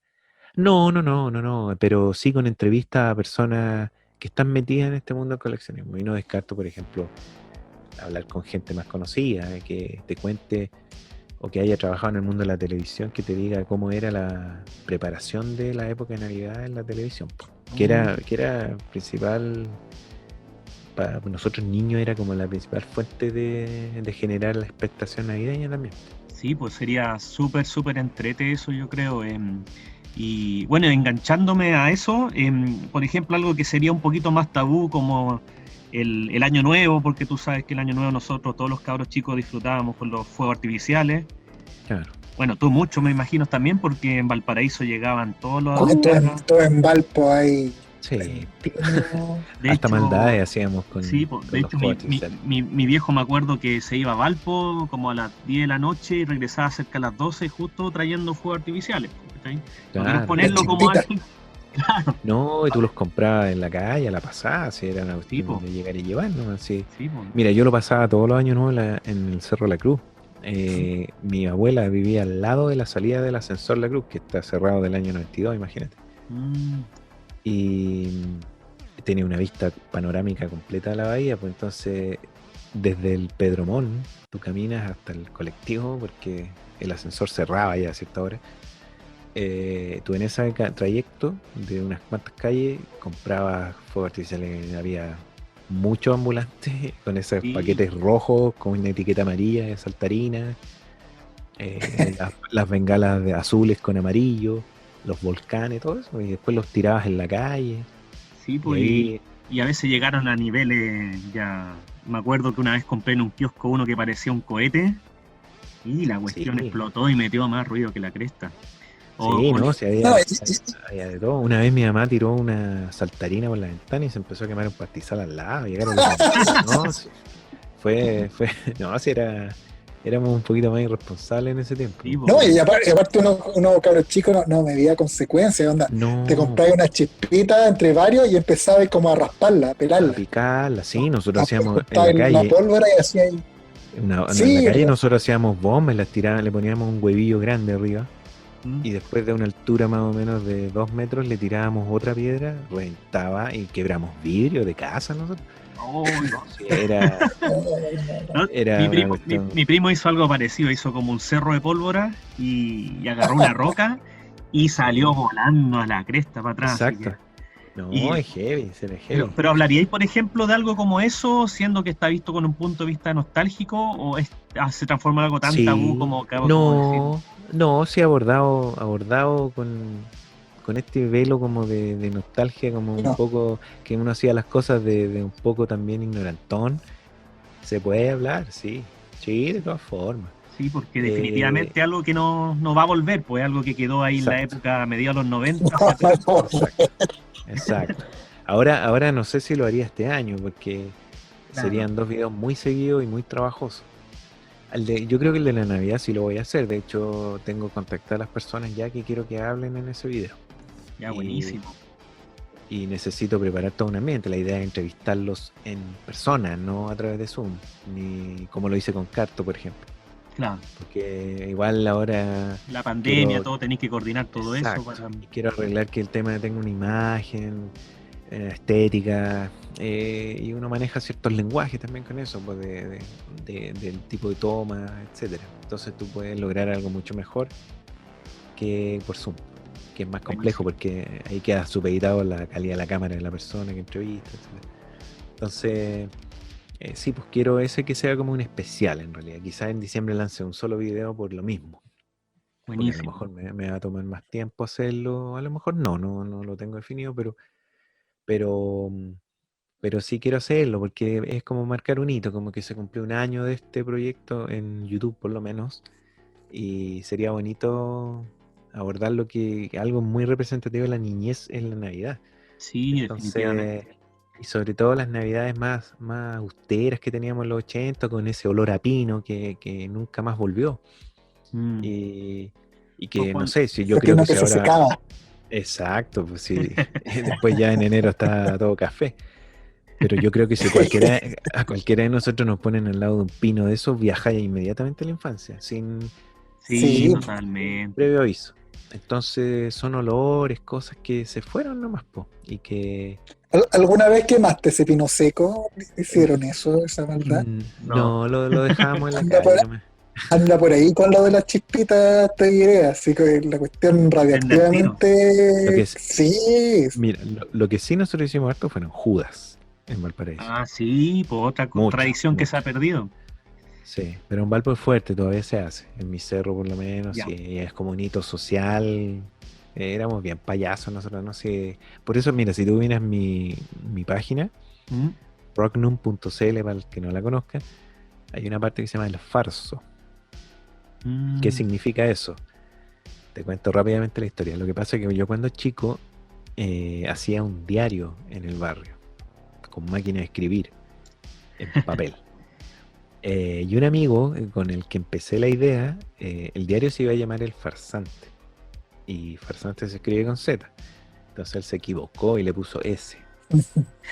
No, pero sí con entrevistas a personas que están metidas en este mundo del coleccionismo. Y no descarto, por ejemplo, hablar con gente más conocida, que te cuente o que haya trabajado en el mundo de la televisión, que te diga cómo era la preparación de la época de Navidad en la televisión, que era principal, para nosotros niños era como la principal fuente de generar la expectación navideña también. Sí, pues sería súper entrete eso, yo creo. Y bueno, enganchándome a eso, por ejemplo, algo que sería un poquito más tabú como el Año Nuevo, porque tú sabes que el Año Nuevo nosotros, todos los cabros chicos, disfrutábamos con los fuegos artificiales. Claro. Bueno, tú mucho me imagino también, porque en Valparaíso llegaban todos los... Todo en Valpo hay... Sí. De hasta hecho, maldades hacíamos con... Sí, de hecho mi viejo me acuerdo que se iba a Valpo como a las 10 de la noche y regresaba cerca a las 12 justo trayendo fuegos artificiales. ¿Sí? Claro. No quiero ponerlo como algo... Claro. No, y tú los comprabas en la calle, a la pasada, si era una cuestión de llegar y llevar, ¿no? Así. Mira, yo lo pasaba todos los años, ¿no? En el Cerro La Cruz. Mi abuela vivía al lado de la salida del ascensor La Cruz, que está cerrado del año 92, imagínate. Y tenía una vista panorámica completa de la bahía, pues entonces desde el Pedromón, tú caminas hasta el colectivo porque el ascensor cerraba ya a cierta hora. Tú en ese trayecto de unas cuantas calles comprabas fuegos artificiales, había muchos ambulantes con esos Sí. paquetes rojos con una etiqueta amarilla de saltarina, las bengalas azules con amarillo, los volcanes, todo eso, y después los tirabas en la calle. Sí, Y pues, ahí, y a veces llegaron a niveles ya. Me acuerdo que una vez compré en un kiosco uno que parecía un cohete y la cuestión sí, explotó y metió más ruido que la cresta. sí, O no, ni- sí, No, había de todo. Una vez mi mamá tiró una saltarina por la ventana y se empezó a quemar un pastizal al lado, llegaron los bomberos, ¿no? Sí, no, sí, éramos un poquito más irresponsables en ese tiempo. sí, no, y pues, aparte uno cabros chico no medía consecuencias, onda. Te No, comprabas una chispita entre varios y empezabas como a rasparla, a a pelarla. picarla, sí, nosotros hacíamos en Juntabas la la calle, pólvora y hacías ahí. en la Sí, calle nosotros hacíamos bombas, las tirábamos, le poníamos un huevillo grande arriba mm, y después de una altura más o menos de 2 metros le tirábamos otra piedra, reventaba y quebramos vidrio de casa nosotros. oh, no. Sí, era ¿No? Era una Mi cuestión. primo hizo algo parecido, hizo como un cerro de pólvora y agarró una roca y salió volando a la cresta para atrás. Así Exacto. que- No, y- es heavy, se ve heavy. pero ¿hablaríais, por ejemplo, de algo como eso, siendo que está visto con un punto de vista nostálgico, o se transforma en algo tan tabú Sí, como decir? no, sí abordado con este velo como de nostalgia, como un no. poco que uno hacía las cosas de un poco también ignorantón. Se puede hablar, sí, de todas formas. Sí, porque Eh, definitivamente algo que no va a volver, pues algo que quedó ahí en la Exacto. época mediados de los 90. Exacto. Ahora no sé si lo haría este año, porque Claro. serían 2 videos muy seguidos y muy trabajosos. Yo creo que el de la Navidad sí lo voy a hacer. De hecho, tengo contactadas a las personas ya que quiero que hablen en ese video. Ya, Y- buenísimo. Y necesito preparar todo un ambiente. La idea es entrevistarlos en persona, no a través de Zoom, ni como lo hice con Carto, por ejemplo. Claro. Porque igual ahora La pandemia, quiero- todo, tenéis que coordinar todo Exacto. eso para... Y quiero arreglar que el tema tenga una imagen, estética, y uno maneja ciertos lenguajes también con eso, pues del tipo de toma, etcétera. Entonces tú puedes lograr algo mucho mejor que por Zoom, que es más complejo porque ahí queda supeditado la calidad de la cámara de la persona que entrevista, etcétera. Entonces, sí, pues quiero ese que sea como un especial en realidad. Quizás en diciembre lance un solo video por lo mismo. Porque a lo Buenísimo. mejor me va a tomar más tiempo hacerlo, a lo mejor no lo tengo definido, pero, pero sí quiero hacerlo porque es como marcar un hito, como que se cumplió un año de este proyecto en YouTube por lo menos, y sería bonito abordar algo muy representativo de la niñez en la Navidad. Sí, Entonces, definitivamente. y sobre todo las Navidades más austeras que teníamos en los 80, con ese olor a pino que nunca más volvió. Mm. Y que Ojo, no sé, si yo Porque creo uno que que si se ahora. secaba. Exacto, pues sí. Después ya en enero está todo café. Pero yo creo que si a cualquiera de nosotros nos ponen al lado de un pino de esos, viaja inmediatamente a la infancia, sin Sí, Sí. totalmente. previo aviso. Entonces son olores, cosas que se fueron nomás, po, y que ¿Alguna vez quemaste ese pino seco? ¿Hicieron eso, esa maldad? no lo dejábamos en la Anda calle por- nomás. Anda por ahí con lo de las chispitas, te diré, así que la cuestión radioactivamente. Lo que es- Sí, Mira, lo que sí nosotros hicimos harto fueron Judas en Valparaíso. Ah, sí, pues otra Mucho, tradición que se ha mucho. perdido. Sí, pero en Valpo es fuerte, todavía se hace. En mi cerro, por lo menos, Ya. sí, es como un hito social. Éramos bien payasos nosotros, no sé. Por eso, mira, si tú miras mi página, Mm. rocknum.cl, para el que no la conozca, hay una parte que se llama el farso. Mm. ¿Qué significa eso? Te cuento rápidamente la historia. Lo que pasa es que yo cuando chico hacía un diario en el barrio, con máquina de escribir, en papel. Y un amigo con el que empecé la idea, el diario se iba a llamar El Farsante. Y Farsante se escribe con Z. Entonces él se equivocó y le puso S.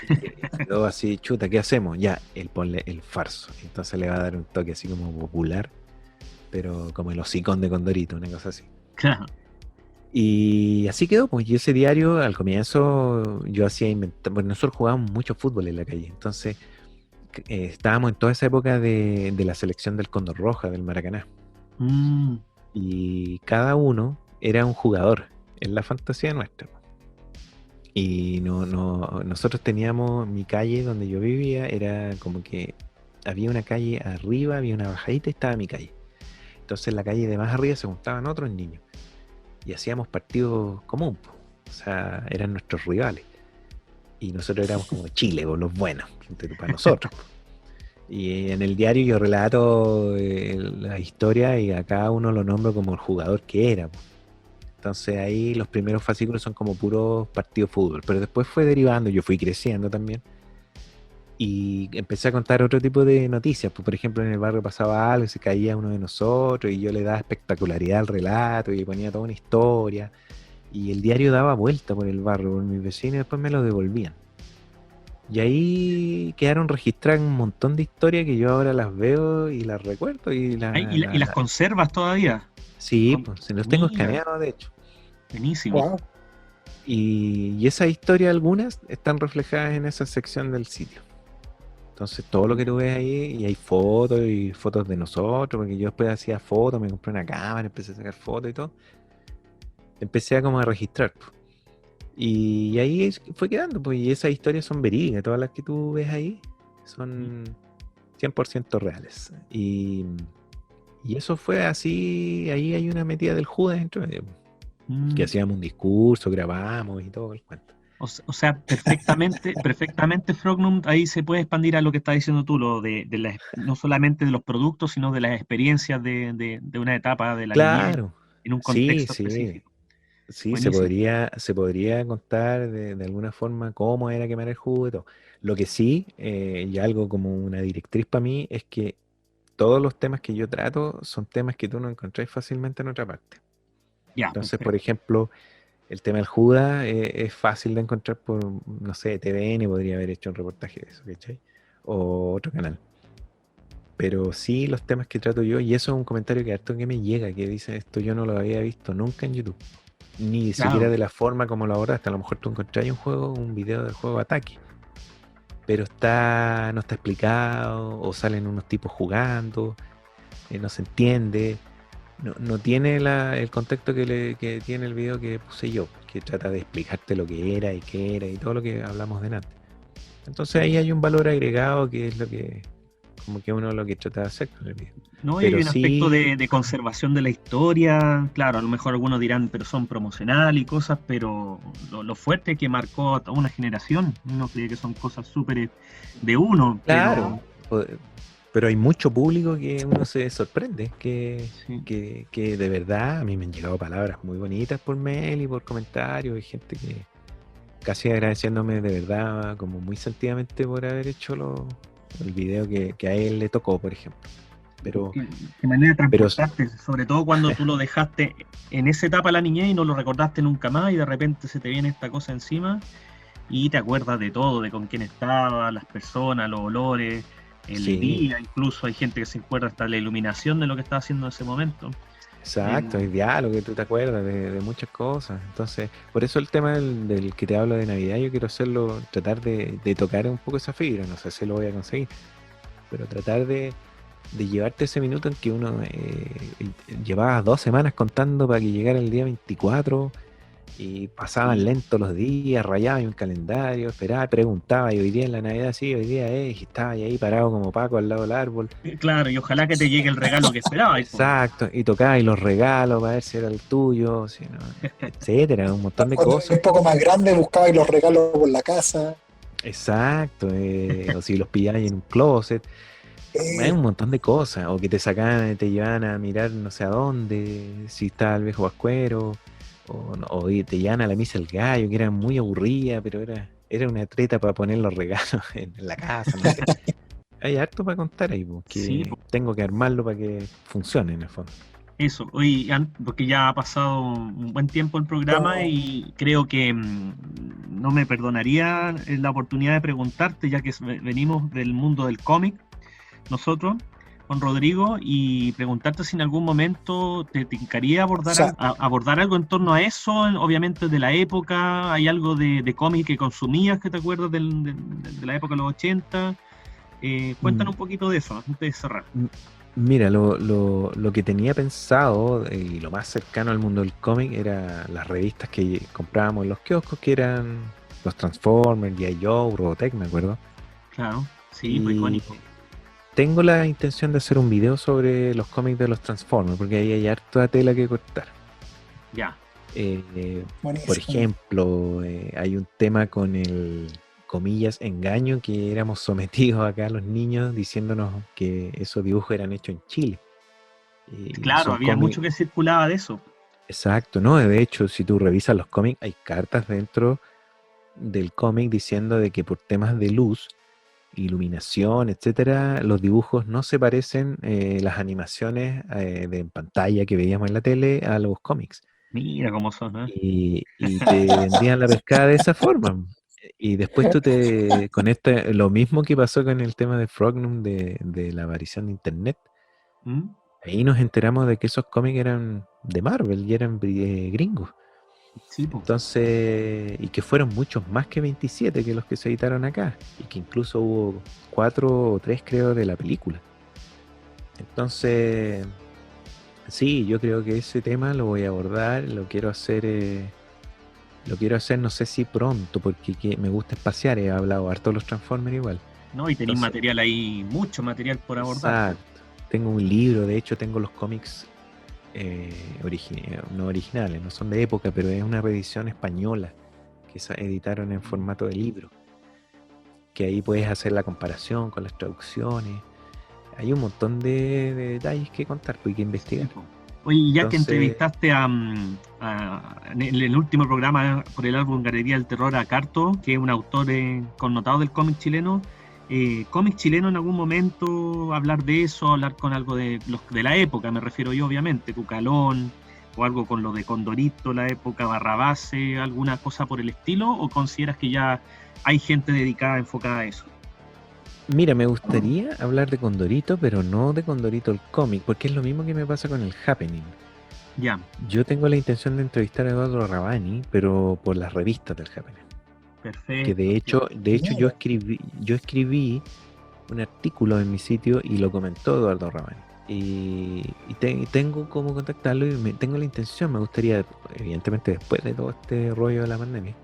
Y quedó así, chuta, ¿qué hacemos? Ya, él ponle El Farso. Entonces le va a dar un toque así como popular, pero como el hocicón de Condorito, una cosa así. Claro. Y así quedó, pues. Y ese diario, al comienzo, yo hacía inventar, porque nosotros jugábamos mucho fútbol en la calle. Entonces, estábamos en toda esa época de la selección del Cóndor Roja, del Maracaná. Mm, Y cada uno era un jugador en la fantasía nuestra. Y nosotros teníamos mi calle donde yo vivía, era como que había una calle arriba, había una bajadita y estaba mi calle. Entonces en la calle de más arriba se juntaban otros niños y hacíamos partidos común, po. O sea, eran nuestros rivales. Y nosotros éramos como Chile, o los buenos, para nosotros. Y en el diario yo relato la historia y a cada uno lo nombro como el jugador que era, po. Entonces ahí los primeros fascículos son como puros partidos de fútbol, pero después fue derivando, yo fui creciendo también y empecé a contar otro tipo de noticias. Pues, por ejemplo, en el barrio pasaba algo y se caía uno de nosotros y yo le daba espectacularidad al relato y ponía toda una historia y el diario daba vuelta por el barrio, por mis vecinos y después me lo devolvían. Y ahí quedaron registradas un montón de historias que yo ahora las veo y las recuerdo y y las conservas todavía. Sí, pues se los tengo Mira. escaneados de hecho. Buenísimo. Wow. Y esas historias algunas están reflejadas en esa sección del sitio. Entonces todo lo que tú ves ahí, y hay fotos y fotos de nosotros, porque yo después hacía fotos, me compré una cámara, empecé a sacar fotos y todo. Empecé a como a registrar, pues. Y ahí fue quedando, pues, y esas historias son verídicas, todas las que tú ves ahí son 100% reales. Y eso fue así, ahí hay una metida del Judas dentro medio, que hacíamos un discurso, grabamos y todo el cuento. O sea, perfectamente, Frognum, ahí se puede expandir a lo que estás diciendo tú, lo de no solamente de los productos, sino de las experiencias de una etapa de la niñez Claro, en un sí, contexto sí. específico. Sí, se Buenísimo. podría contar de alguna forma cómo era quemar el jugo y todo. Lo que sí, y algo como una directriz para mí, es que todos los temas que yo trato son temas que tú no encontrás fácilmente en otra parte. Ya, Entonces, perfecto. por ejemplo, el tema del Judas es fácil de encontrar por, no sé, TVN podría haber hecho un reportaje de eso, ¿cachai? O otro canal. Pero sí los temas que trato yo, y eso es un comentario que harto que me llega, que dice esto yo no lo había visto nunca en YouTube. Ni siquiera Claro. de la forma como lo abordaste. A lo mejor tú encontrás un video del juego Ataque, pero no está explicado, o salen unos tipos jugando, no se entiende, no tiene el contexto que tiene el video que puse yo, que trata de explicarte lo que era y qué era y todo lo que hablamos de antes. Entonces ahí hay un valor agregado que es lo que, como que uno lo que trata de hacer con el video. No, y hay un aspecto de conservación de la historia. Claro, a lo mejor algunos dirán, pero son promocional y cosas, pero lo fuerte que marcó a toda una generación. Uno cree que son cosas súper de uno, Claro, pero hay mucho público que uno se sorprende, Sí. que de verdad a mí me han llegado palabras muy bonitas por mail y por comentarios, y gente que casi agradeciéndome de verdad, como muy sentidamente por haber hecho el video que a él le tocó, por ejemplo. Pero Qué manera de transportarte, sobre todo cuando tú lo dejaste en esa etapa de la niñez y no lo recordaste nunca más y de repente se te viene esta cosa encima y te acuerdas de todo, de con quién estaba, las personas, los olores, el Sí. día, incluso hay gente que se acuerda hasta la iluminación de lo que estaba haciendo en ese momento. exacto, hay diálogo, que tú te acuerdas de muchas cosas. Entonces, por eso el tema del que te hablo de Navidad, yo quiero hacerlo, tratar de tocar un poco esa fibra. No sé si lo voy a conseguir, pero tratar de llevarte ese minuto en que uno llevaba 2 semanas contando para que llegara el día 24 y pasaban lentos los días, rayaba un calendario, esperaba, preguntaba, y hoy día en la Navidad sí, hoy día es, y estaba ahí parado como Paco al lado del árbol. Claro, y ojalá que te llegue el regalo que esperabas. Exacto, y tocaba y los regalos para ver si era el tuyo, si no, etcétera, un montón de Cuando cosas. era un poco más grande, buscaba los regalos por la casa. Exacto, o si los pillabas en un closet. Hay un montón de cosas, o que te sacaban, te llevaban a mirar no sé a dónde, si estaba el viejo Pascuero, o te llevaban a la misa del gallo, que era muy aburrida, pero era una treta para poner los regalos en la casa, no sé. Hay harto para contar ahí, porque Sí, tengo que armarlo para que funcione en el fondo. eso, hoy, porque ya ha pasado un buen tiempo el programa y creo que no me perdonaría la oportunidad de preguntarte, ya que venimos del mundo del cómic, nosotros, con Rodrigo, y preguntarte si en algún momento te tincaría abordar, O sea, abordar algo en torno a eso, obviamente de la época, hay algo de cómic que consumías que te acuerdas de la época de los 80, Cuéntanos un poquito de eso, antes de cerrar. Mira, lo que tenía pensado y lo más cercano al mundo del cómic era las revistas que comprábamos en los kioscos, que eran los Transformers, G.I. Joe, Robotech, me acuerdo. Claro, sí, pues Y icónico. tengo la intención de hacer un video sobre los cómics de los Transformers, porque ahí hay harta tela que cortar. Ya. Por Buenísimo. ejemplo, hay un tema con el, comillas, engaño que éramos sometidos acá los niños diciéndonos que esos dibujos eran hechos en Chile. Y Claro, son había cómics, mucho que circulaba de eso. exacto, ¿no? De hecho, si tú revisas los cómics, hay cartas dentro del cómic diciendo de que por temas de luz, iluminación, etcétera, los dibujos no se parecen, las animaciones de pantalla que veíamos en la tele a los cómics. Mira cómo son, ¿eh? Y te vendían la pescada de esa forma. Y después tú con lo mismo que pasó con el tema de Frognum, de la aparición de internet, ¿Mm? ahí nos enteramos de que esos cómics eran de Marvel y eran gringos. Sí, pues. Entonces, y que fueron muchos más que 27 que los que se editaron acá, y que incluso hubo 4 o 3 creo de la película. Entonces, sí, yo creo que ese tema lo voy a abordar, lo quiero hacer, no sé si pronto, porque me gusta espaciar, he hablado harto de los Transformers igual. ¿No? Y tenéis Entonces, material ahí, mucho material por abordar. exacto. Tengo un libro, de hecho tengo los cómics no originales, no son de época, pero es una reedición española que se editaron en formato de libro, que ahí puedes hacer la comparación con las traducciones. Hay un montón de detalles que contar, pues, y que investigar. Sí, po. Oye, y ya que Entonces, entrevistaste en el último programa por el álbum Galería del Terror a Carto, que es un autor connotado del cómic chileno en algún momento, hablar de eso, hablar con algo de la época, me refiero yo obviamente, Cucalón, o algo con lo de Condorito, la época, Barrabase, alguna cosa por el estilo, o consideras que ya hay gente dedicada, enfocada a eso? mira, me gustaría hablar de Condorito, pero no de Condorito el cómic, porque es lo mismo que me pasa con el Happening. Ya, Yo tengo la intención de entrevistar a Eduardo Rabani, pero por las revistas del Happening. perfecto. Que de hecho yo escribí un artículo en mi sitio y lo comentó Eduardo Rabani. Y tengo cómo contactarlo y tengo la intención, me gustaría, evidentemente después de todo este rollo de la pandemia,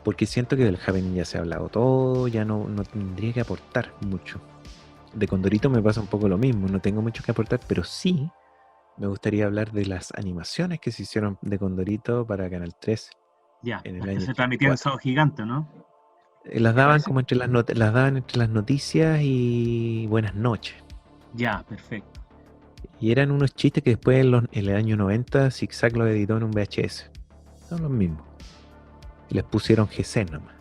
porque siento que del Happening ya se ha hablado todo, ya no tendría que aportar mucho. De Condorito me pasa un poco lo mismo, no tengo mucho que aportar, pero sí me gustaría hablar de las animaciones que se hicieron de Condorito para Canal 3 Ya, en el las que año se transmitían en 84. Sábado Gigante, ¿no? Las ¿Me daban parece? como las daban entre las noticias y Buenas noches. Ya, perfecto. Y eran unos chistes que después en el año 90 Zigzag los editó en un VHS. Son los mismos. Y les pusieron GC nomás.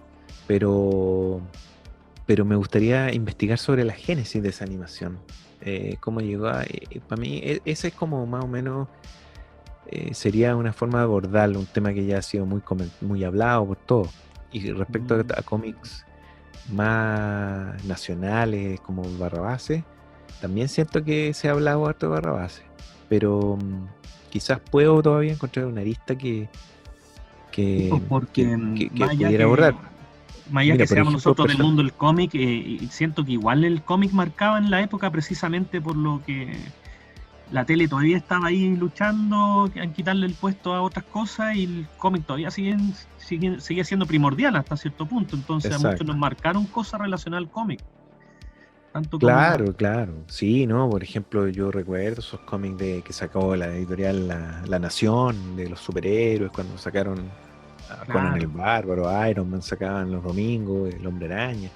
Pero me gustaría investigar sobre la génesis de esa animación. Cómo llegó a... para mí ese es como más o menos... sería una forma de abordarlo, un tema que ya ha sido muy hablado por todos. Y respecto a cómics más nacionales como Barrabase, también siento que se ha hablado harto de Barrabase, pero quizás puedo todavía encontrar una arista que Porque más allá pudiera abordar. más allá Mira, que por seamos ejemplo, nosotros del mundo del cómic, y siento que igual el cómic marcaba en la época precisamente por lo que la tele todavía estaba ahí luchando en quitarle el puesto a otras cosas y el cómic todavía sigue siendo primordial hasta cierto punto. Entonces a muchos Exacto. nos marcaron cosas relacionadas al cómic. Tanto como Claro, sí, ¿no? Por ejemplo, yo recuerdo esos cómics que sacó la editorial La Nación, de los superhéroes, cuando sacaron a Conan el Bárbaro, Iron Man, sacaban los domingos, el Hombre Araña.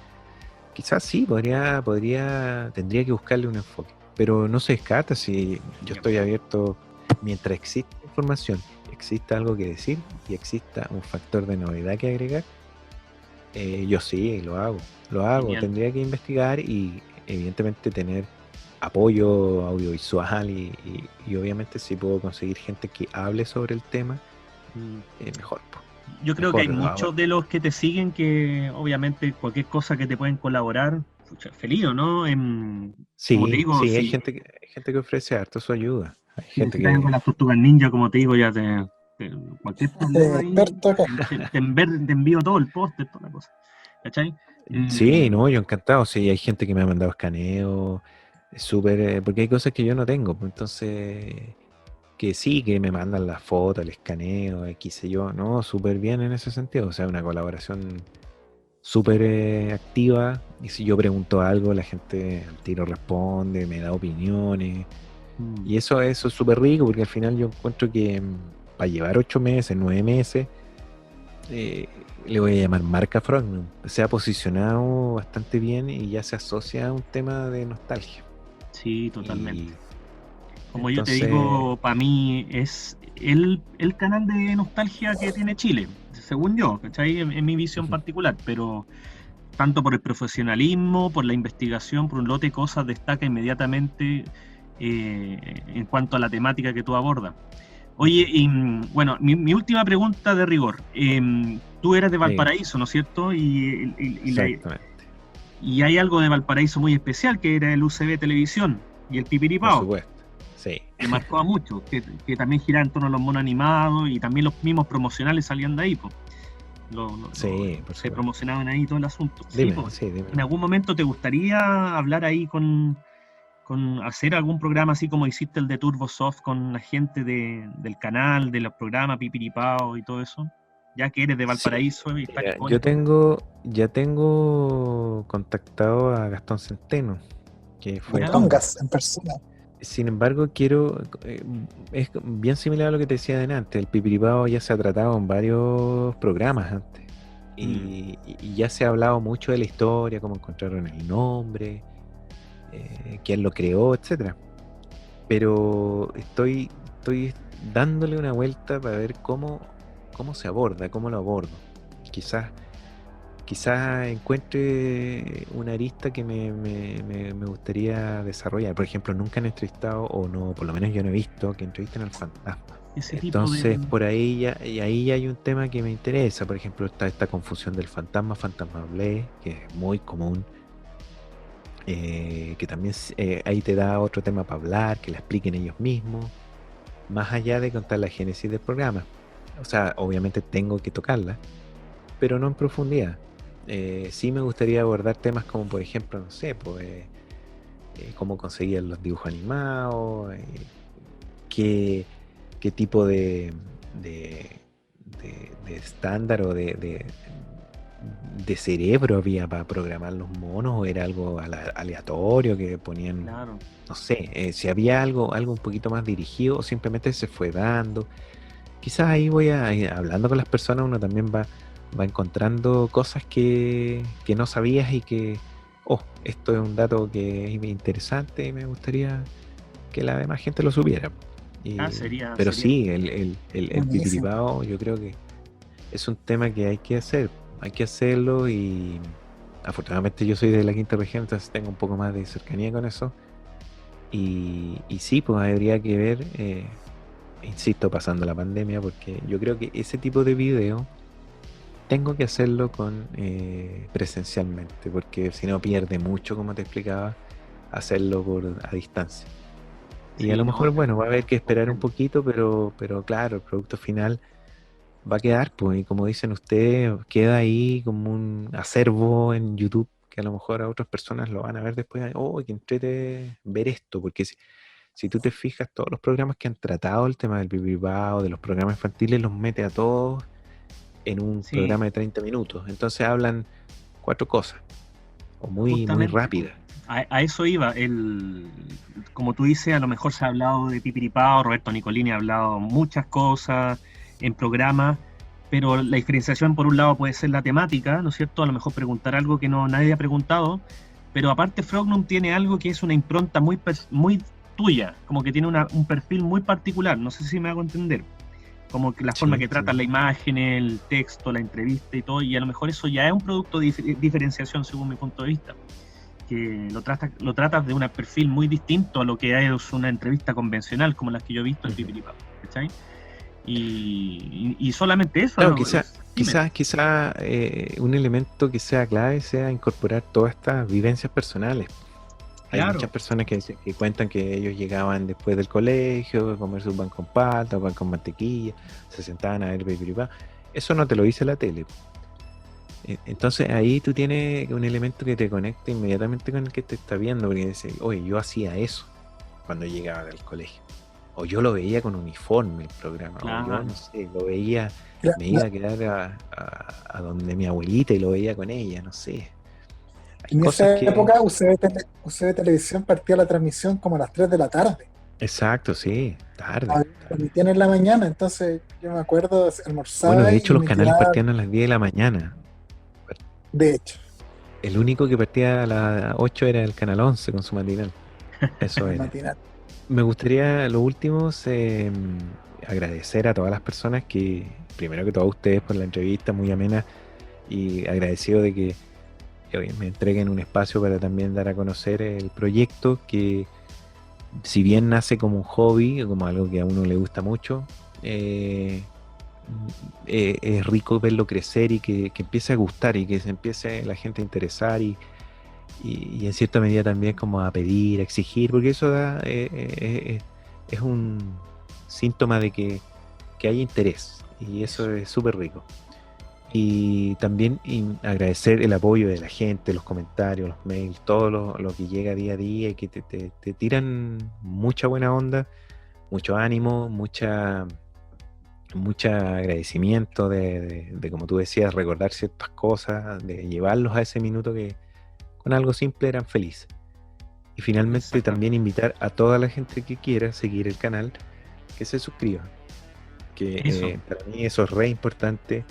Quizás sí, tendría que buscarle un enfoque, pero no se descarta. Si yo estoy abierto, mientras exista información, exista algo que decir y exista un factor de novedad que agregar, yo sí, lo hago. Genial. Tendría que investigar y evidentemente tener apoyo audiovisual y obviamente si puedo conseguir gente que hable sobre el tema, mejor. Yo creo que hay muchos de los que te siguen que obviamente cualquier cosa que te pueden colaborar, pucha, feliz, ¿o no? Sí, como te digo, hay gente que ofrece harto su ayuda. Hay gente si estás con las tortugas ninja, como te digo, ya cualquier problema ahí, Experto acá. te envío todo el póster, toda la cosa. ¿Cachai? Sí, no, yo encantado. Sí, hay gente que me ha mandado escaneo, es súper, porque hay cosas que yo no tengo, pues, entonces, que sí, que me mandan la foto, el escaneo, qué sé yo, no, súper bien en ese sentido, o sea, una colaboración súper activa, y si yo pregunto algo, la gente al tiro responde, me da opiniones, y eso es súper rico, porque al final yo encuentro que para llevar 8 meses, 9 meses, eh, le voy a llamar marca Frognum, se ha posicionado bastante bien y ya se asocia a un tema de nostalgia. Sí, totalmente. Y Como yo te entonces, digo, para mí es el canal de nostalgia que tiene Chile, según yo, ¿cachai? En mi visión ujú, particular, pero tanto por el profesionalismo, por la investigación, por un lote de cosas, destaca inmediatamente en cuanto a la temática que tú abordas. Oye, y bueno, mi última pregunta de rigor. Tú eres de diga, Valparaíso, ¿no es cierto? exactamente, Y hay algo de Valparaíso muy especial, que era el UCB Televisión y el por Pipiripao, supuesto, sí, que marcó a muchos, que también giraba en torno a los monos animados y también los mismos promocionales salían de ahí, pues. sí, por Se supuesto. promocionaban ahí todo el asunto. Sí, Dime, pues. sí, dime. ¿En algún momento te gustaría hablar ahí con hacer algún programa así como hiciste el de TurboSoft con la gente del canal, de los programas Pipiripao y todo eso? Ya que eres de Sí, Valparaíso y estás mira, con esto. ya tengo contactado a Gastón Centeno, que fue ¿Ya? Tongas. Tongas, en persona. Sin embargo, es bien similar a lo que te decía de antes. El pipiripao ya se ha tratado en varios programas antes. Mm. Y ya se ha hablado mucho de la historia, cómo encontraron el nombre, quién lo creó, etcétera. Pero estoy dándole una vuelta para ver cómo se aborda, cómo lo abordo. Quizás encuentre una arista que me gustaría desarrollar. Por ejemplo, nunca han entrevistado, o no, por lo menos yo no he visto que entrevisten al fantasma. Ese tipo de... Entonces, por ahí y ahí ya hay un tema que me interesa. Por ejemplo, está esta confusión del fantasma, fantasmable, que es muy común. Que también ahí te da otro tema para hablar, que la expliquen ellos mismos, más allá de contar la génesis del programa. O sea, obviamente tengo que tocarla, pero no en profundidad. Sí me gustaría abordar temas como, por ejemplo, no sé, pues, cómo conseguir los dibujos animados, qué, qué tipo de estándar o de cerebro había para programar los monos, o era algo aleatorio que ponían, Claro. no sé, si había algo un poquito más dirigido o simplemente se fue dando. Quizás ahí hablando con las personas, uno también va encontrando cosas que no sabías y que, oh, esto es un dato que es interesante y me gustaría que la demás gente lo supiera. Pero Sería sí, el Buenísimo. pipiripao yo creo que es un tema que hay que hacerlo, y afortunadamente yo soy de la quinta región, entonces tengo un poco más de cercanía con eso. Y sí, pues habría que ver, insisto, pasando la pandemia, porque yo creo que ese tipo de video tengo que hacerlo presencialmente, porque si no pierde mucho, como te explicaba, hacerlo a distancia. Y a Sí, lo no, mejor, bueno, va a haber que esperar un comprendo. poquito, pero claro, el producto final va a quedar, pues, y como dicen ustedes, queda ahí como un acervo en YouTube, que a lo mejor a otras personas lo van a ver después. Oh, que entrete ver esto, porque si tú te fijas, todos los programas que han tratado el tema del o de los programas infantiles, los mete a todos en un Sí, programa de 30 minutos. Entonces hablan 4 cosas, o muy justamente, po. rápidas. A eso iba. Como tú dices, a lo mejor se ha hablado de Pipiripao, Roberto Nicolini ha hablado muchas cosas en programas, pero la diferenciación por un lado puede ser la temática, ¿no es cierto? A lo mejor preguntar algo que no nadie ha preguntado, pero aparte Frognum tiene algo que es una impronta muy tuya, como que tiene un perfil muy particular, no sé si me hago entender. Como que la forma Sí, que sí. tratan la imagen, el texto, la entrevista y todo, y a lo mejor eso ya es un producto de diferenciación según mi punto de vista, que lo tratas de un perfil muy distinto a lo que es una entrevista convencional como las que yo he visto en Ujú. Pipiripao, ¿cachai? Y solamente eso, Claro, ¿no? Dime. quizá un elemento que sea clave sea incorporar todas estas vivencias personales. Hay muchas Claro, personas que cuentan que ellos llegaban después del colegio a comer su pan con palta, pan con mantequilla, se sentaban a ver Baby. Eso no te lo dice la tele. Entonces ahí tú tienes un elemento que te conecta inmediatamente con el que te está viendo, porque dices, oye, yo hacía eso cuando llegaba del colegio. O yo lo veía con uniforme el programa, o yo Claro. no sé, lo veía, La- me iba a quedar a donde mi abuelita y lo veía con ella, no sé. Hay En cosas esa que... época UCB Televisión partía la transmisión como a las 3 de la tarde. Exacto, sí, tarde. Transmitían en la mañana, entonces yo me acuerdo, Bueno, almorzaba de y hecho los me canales quedaba, partían a las 10 de la mañana. de hecho, El único que partía a las 8 era el Canal 11 con su matinal. Eso el era. matinal. Me gustaría, lo último, agradecer a todas las personas que, primero que todo a ustedes por la entrevista muy amena y agradecido de que hoy me entreguen un espacio para también dar a conocer el proyecto que, si bien nace como un hobby, como algo que a uno le gusta mucho, es rico verlo crecer y que empiece a gustar y que se empiece la gente a interesar y en cierta medida también como a pedir, a exigir, porque eso es un síntoma de que hay interés y eso es súper rico. Y también agradecer el apoyo de la gente, los comentarios, los mails, todo lo que llega día a día y que te tiran mucha buena onda, mucho ánimo, mucho agradecimiento de, como tú decías, recordar ciertas cosas, de llevarlos a ese minuto que con algo simple eran felices. Y finalmente Exactamente. también invitar a toda la gente que quiera seguir el canal, que se suscriba. Que para mí eso es re importante,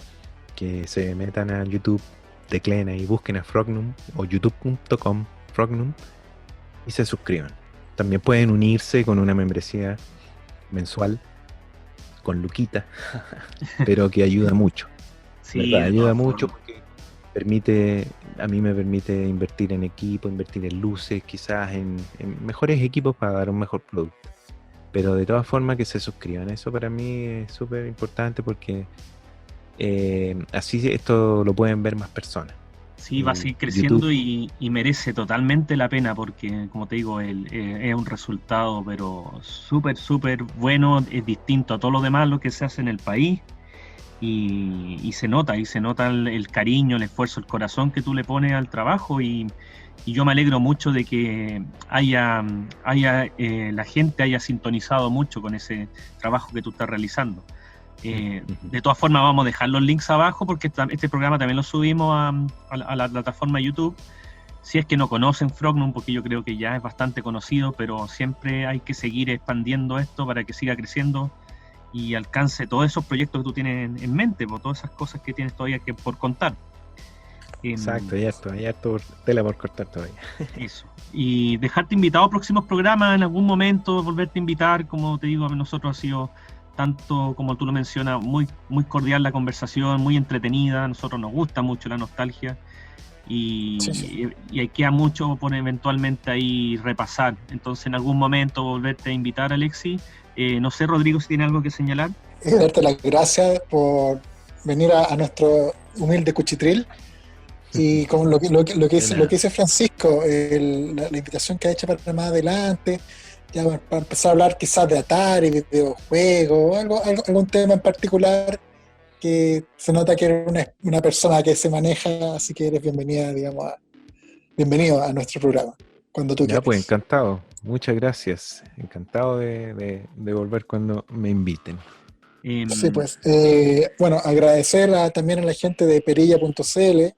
que se metan a YouTube, tecleen y busquen a Frognum o youtube.com Frognum y se suscriban. También pueden unirse con una membresía mensual con Luquita, pero que ayuda mucho. Sí, ¿Verdad? de Ayuda todas mucho formas. porque a mí me permite invertir en equipo, invertir en luces, quizás en mejores equipos para dar un mejor producto. Pero de todas formas que se suscriban, eso para mí es súper importante porque así esto lo pueden ver más personas. Sí, va a Y seguir YouTube, creciendo y merece totalmente la pena porque, como te digo, es un resultado, pero súper, súper bueno, es distinto a todo lo demás lo que se hace en el país y se nota, el cariño, el esfuerzo, el corazón que tú le pones al trabajo y yo me alegro mucho de que la gente haya sintonizado mucho con ese trabajo que tú estás realizando. De todas formas vamos a dejar los links abajo porque este programa también lo subimos a la plataforma de YouTube. Si es que no conocen Frognum, porque yo creo que ya es bastante conocido, pero siempre hay que seguir expandiendo esto para que siga creciendo y alcance todos esos proyectos que tú tienes en mente, por todas esas cosas que tienes todavía que por contar. exacto, hay harto tela por cortar todavía. Eso. Y dejarte invitado a próximos programas en algún momento, volverte a invitar, como te digo, a nosotros ha sido tanto como tú lo mencionas, muy, muy cordial la conversación, muy entretenida, a nosotros nos gusta mucho la nostalgia y, Sí. y queda mucho por eventualmente ahí repasar. Entonces en algún momento volverte a invitar, Alexis. No sé, Rodrigo, si tiene algo que señalar. Darte las gracias por venir a nuestro humilde cuchitril. Y con lo que dice Francisco, la invitación que ha hecho para más adelante, ya para empezar a hablar quizás de Atari, videojuegos, algún tema en particular que se nota que eres una persona que se maneja, así que eres bienvenida, digamos, bienvenido a nuestro programa, cuando tú Ya quieras. pues, encantado. Muchas gracias. Encantado de volver cuando me inviten. Sí, pues, bueno, agradecer también a la gente de perilla.cl,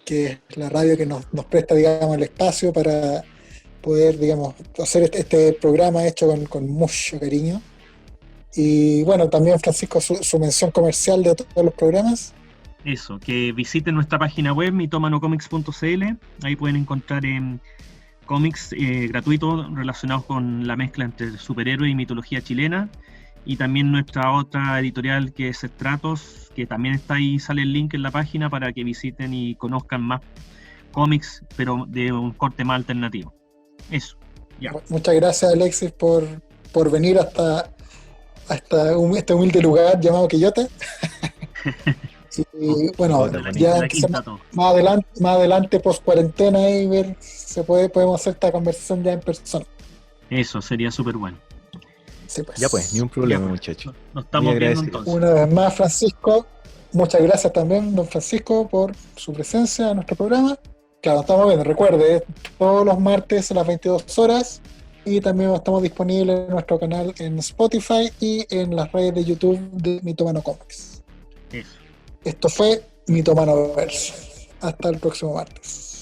que es la radio que nos presta, digamos, el espacio para poder, digamos, hacer este programa hecho con mucho cariño. Y bueno, también Francisco, su mención comercial de todos los programas. Eso, que visiten nuestra página web, mitomanocomics.cl. Ahí pueden encontrar cómics gratuitos relacionados con la mezcla entre superhéroe y mitología chilena. Y también nuestra otra editorial que es Stratos, que también está ahí, sale el link en la página para que visiten y conozcan más cómics, pero de un corte más alternativo. Eso, ya. Muchas gracias, Alexis, por venir hasta este humilde lugar llamado Quillota. Y bueno, ya más adelante post cuarentena ahí ver podemos hacer esta conversación ya en persona. Eso sería súper bueno. Sí, pues. Ya pues, ni un problema, Ya, muchachos. nos estamos viendo agradecido. entonces. Una vez más, Francisco, Muchas gracias también, don Francisco, por su presencia en nuestro programa. Claro, estamos viendo, recuerde, todos los martes a las 22 horas y también estamos disponibles en nuestro canal en Spotify y en las redes de YouTube de Mitomano Comics. Eso. Esto fue Mitomano Verso. Hasta el próximo martes.